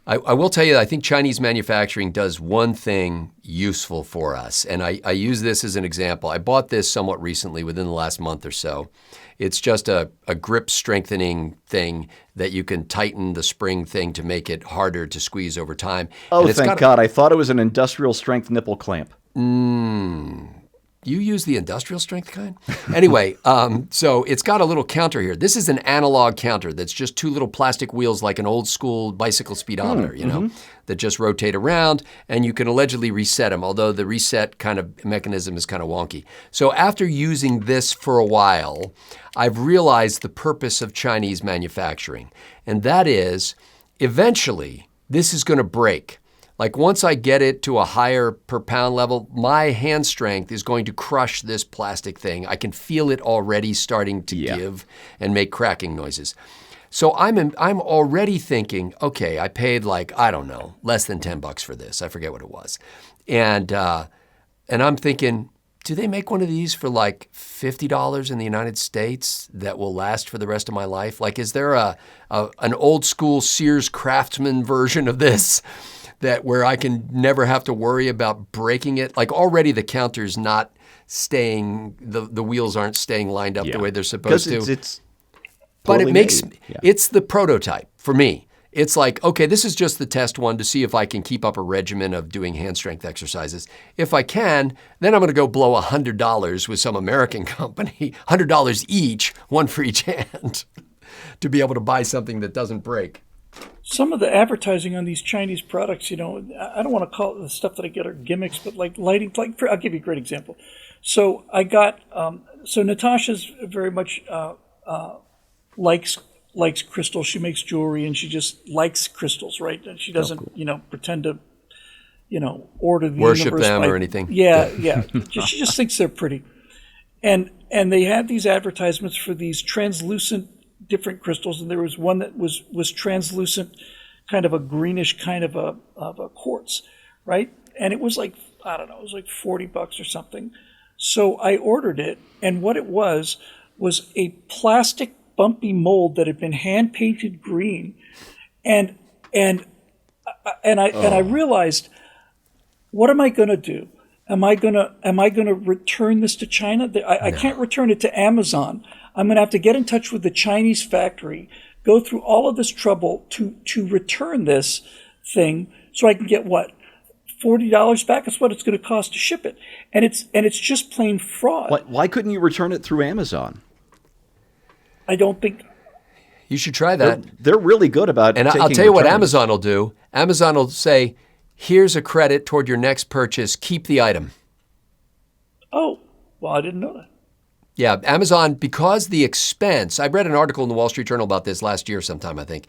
I will tell you, I think Chinese manufacturing does one thing useful for us. And I use this as an example. I bought this somewhat recently within the last month or so. It's just a grip strengthening thing that you can tighten the spring thing to make it harder to squeeze over time. Oh, And it's thank got God. I thought it was an industrial strength nipple clamp. You use the industrial strength kind? Anyway, so it's got a little counter here. This is an analog counter that's just 2 little plastic wheels like an old school bicycle speedometer, you know, that just rotate around, and you can allegedly reset them, although the reset kind of mechanism is kind of wonky. So after using this for a while, I've realized the purpose of Chinese manufacturing, and that is eventually this is going to break. Like once I get it to a higher per pound level, my hand strength is going to crush this plastic thing. I can feel it already starting to give and make cracking noises. So I'm already thinking, okay, I paid like, I don't know, less than $10 for this. I forget what it was. And I'm thinking, do they make one of these for like $50 in the United States that will last for the rest of my life? Like, is there an old school Sears Craftsman version of this? That where I can never have to worry about breaking it. Like already the counter's not staying, the wheels aren't staying lined up the way they're supposed to. It's but it poorly makes, made. Yeah. it's the prototype for me. It's like, okay, this is just the test one to see if I can keep up a regimen of doing hand strength exercises. If I can, then I'm going to go blow $100 with some American company, $100 each, one for each hand, to be able to buy something that doesn't break. Some of the advertising on these Chinese products, you know, I don't want to call it the stuff that I get are gimmicks, but like lighting, I'll give you a great example. So I got, so Natasha's very much likes crystals. She makes jewelry and she just likes crystals, right? And she doesn't, you know, pretend to, you know, order the Worship universe them by- or anything. Yeah, yeah. She just thinks they're pretty. And they had these advertisements for these translucent different crystals, and there was one that was translucent, kind of a greenish kind of a quartz, right? And it was like, I don't know, it was like $40 or something. So I ordered it, and what it was a plastic bumpy mold that had been hand painted green, and I realized, what am I going to do? Am I gonna return this to China? I can't return it to Amazon. I'm going to have to get in touch with the Chinese factory, go through all of this trouble to return this thing, so I can get what, $40 back? That's what it's going to cost to ship it, and it's just plain fraud. Why couldn't you return it through Amazon? I don't think. You should try that. They're really good about. And I'll taking tell you what returns. Amazon will do. Amazon will say, here's a credit toward your next purchase. Keep the item. Oh, well, I didn't know that. Yeah, Amazon, because the expense, I read an article in the Wall Street Journal about this last year sometime, I think.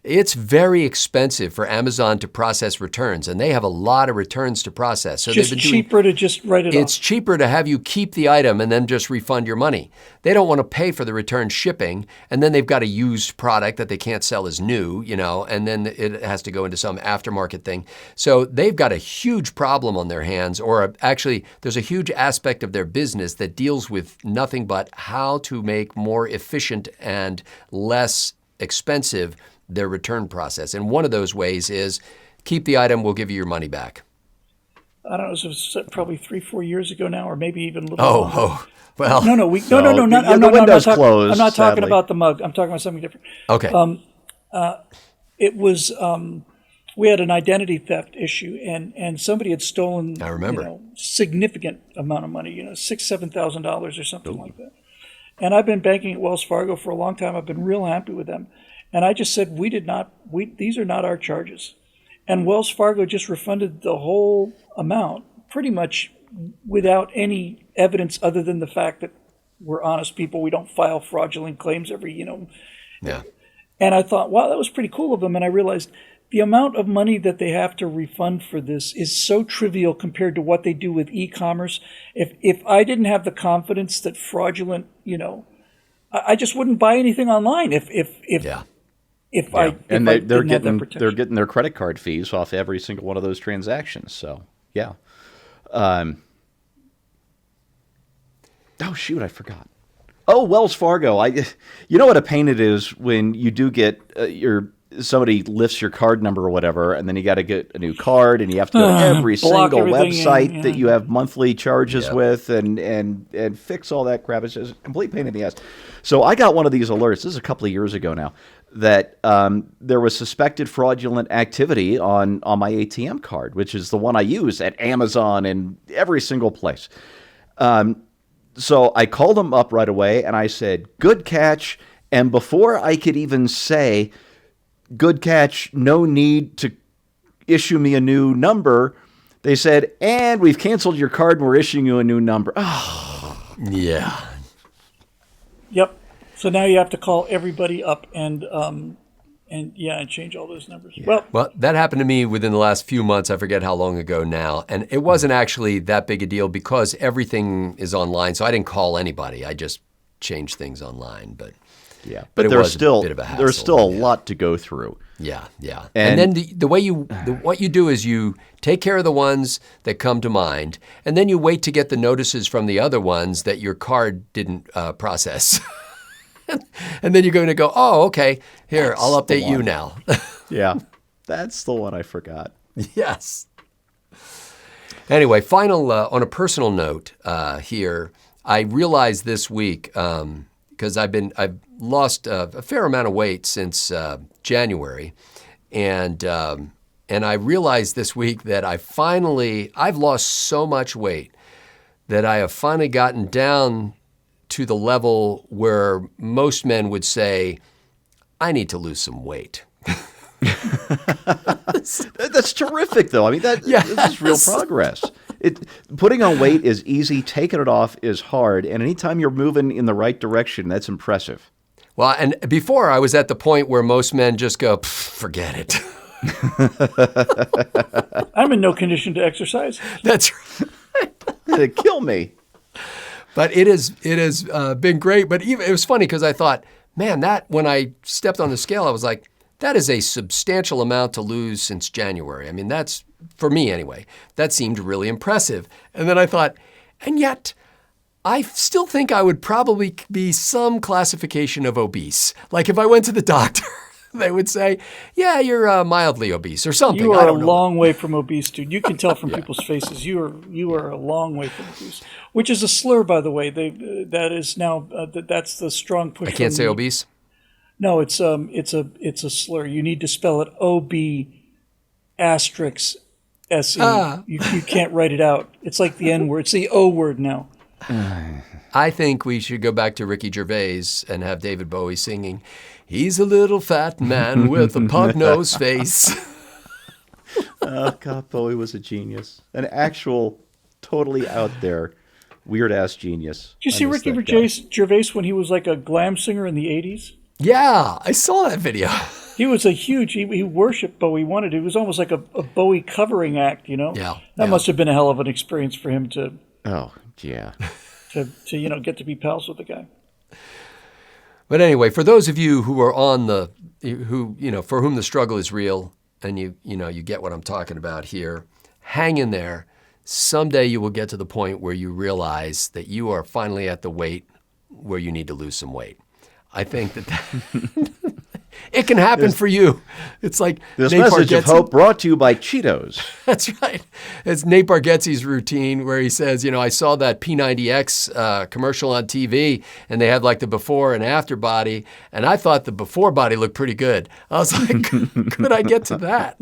It's very expensive for Amazon to process returns, and they have a lot of returns to process. So Just they've been doing, cheaper to just write it it's off. cheaper to have you keep the item and then just refund your money. They don't want to pay for the return shipping, and then they've got a used product that they can't sell as new, you know, and then it has to go into some aftermarket thing. So they've got a huge problem on their hands, or actually there's a huge aspect of their business that deals with nothing but how to make more efficient and less expensive their return process. And one of those ways is keep the item, we'll give you your money back. I don't know. It was probably 3-4 years ago now, or maybe even a little. longer. Well. No, no, So, not, the I'm not window's talking. closed, I'm not talking sadly. about the mug. I'm talking about something different. Okay. It was we had an identity theft issue, and somebody had stolen, I remember. Significant amount of money, $6,000-7,000 or something like that. And I've been banking at Wells Fargo for a long time. I've been real happy with them. And I just said, these are not our charges. And Wells Fargo just refunded the whole amount, pretty much without any evidence other than the fact that we're honest people. We don't file fraudulent claims Yeah. And I thought, wow, that was pretty cool of them. And I realized the amount of money that they have to refund for this is so trivial compared to what they do with e-commerce. If I didn't have the confidence that fraudulent, I just wouldn't buy anything online. If they're getting their credit card fees off every single one of those transactions. So yeah. Oh shoot, I forgot. Oh, Wells Fargo. You know what a pain it is when you do get somebody lifts your card number or whatever, and then you got to get a new card, and you have to go to every single website that you have monthly charges with, and fix all that crap. It's just a complete pain in the ass. So I got one of these alerts. This is a couple of years ago now, that there was suspected fraudulent activity on my ATM card, which is the one I use at Amazon and every single place. So I called them up right away, and I said, "Good catch." And before I could even say, "Good catch, no need to issue me a new number," they said, "And we've canceled your card, and we're issuing you a new number." Oh. Yeah. Yep. So now you have to call everybody up and change all those numbers. Yeah. Well, that happened to me within the last few months. I forget how long ago now. And it wasn't actually that big a deal because everything is online. So I didn't call anybody. I just changed things online. But it there's was still a bit of a hassle. there's still a lot to go through. Yeah. And then the way what you do is you take care of the ones that come to mind, and then you wait to get the notices from the other ones that your card didn't process. And then you're going to go, oh, okay, here, I'll update you now. Yeah, that's the one I forgot. Yes. Anyway, final, on a personal note here, I realized this week, because I've lost a fair amount of weight since January, and I realized this week that I've lost so much weight that I have finally gotten down to the level where most men would say, I need to lose some weight. That's terrific, though. I mean, this is real progress. Putting on weight is easy. Taking it off is hard. And anytime you're moving in the right direction, that's impressive. Well, and before I was at the point where most men just go, forget it. I'm in no condition to exercise. That's right. It'd kill me. But it has been great. But it was funny because I thought, man, that when I stepped on the scale, I was like, that is a substantial amount to lose since January. I mean, that's, for me anyway, that seemed really impressive. And then I thought, and yet, I still think I would probably be some classification of obese. Like if I went to the doctor, they would say, yeah, you're mildly obese or something. You are a long way from obese, dude. You can tell from people's faces. You are a long way from obese, which is a slur, by the way. That is now that's the strong push. I can't say obese. No, it's a slur. You need to spell it O-B***SE. You can't write it out. It's like the N word. It's the O word now. I think we should go back to Ricky Gervais and have David Bowie singing, "He's a little fat man with a pug-nosed face." Oh, God, Bowie was a genius. An actual, totally out there, weird-ass genius. Did you see Ricky Gervais when he was like a glam singer in the 80s? Yeah, I saw that video. He was he worshipped Bowie. He was almost like a Bowie covering act, Yeah. That must have been a hell of an experience for him to get to be pals with the guy. But anyway, for those of you who are for whom the struggle is real, and you get what I'm talking about here, hang in there. Someday you will get to the point where you realize that you are finally at the weight where you need to lose some weight. I think that it can happen for you. It's like this Nate message Bargatze. of hope brought to you by Cheetos. That's right. It's Nate Bargatze's routine where he says, I saw that P90X commercial on TV, and they had like the before and after body, and I thought the before body looked pretty good. I was like, could I get to that?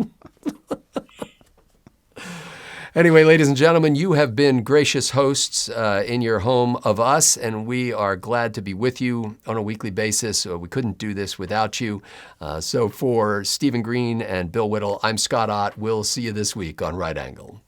Anyway, ladies and gentlemen, you have been gracious hosts in your home of us, and we are glad to be with you on a weekly basis. We couldn't do this without you. So for Stephen Green and Bill Whittle, I'm Scott Ott. We'll see you this week on Right Angle.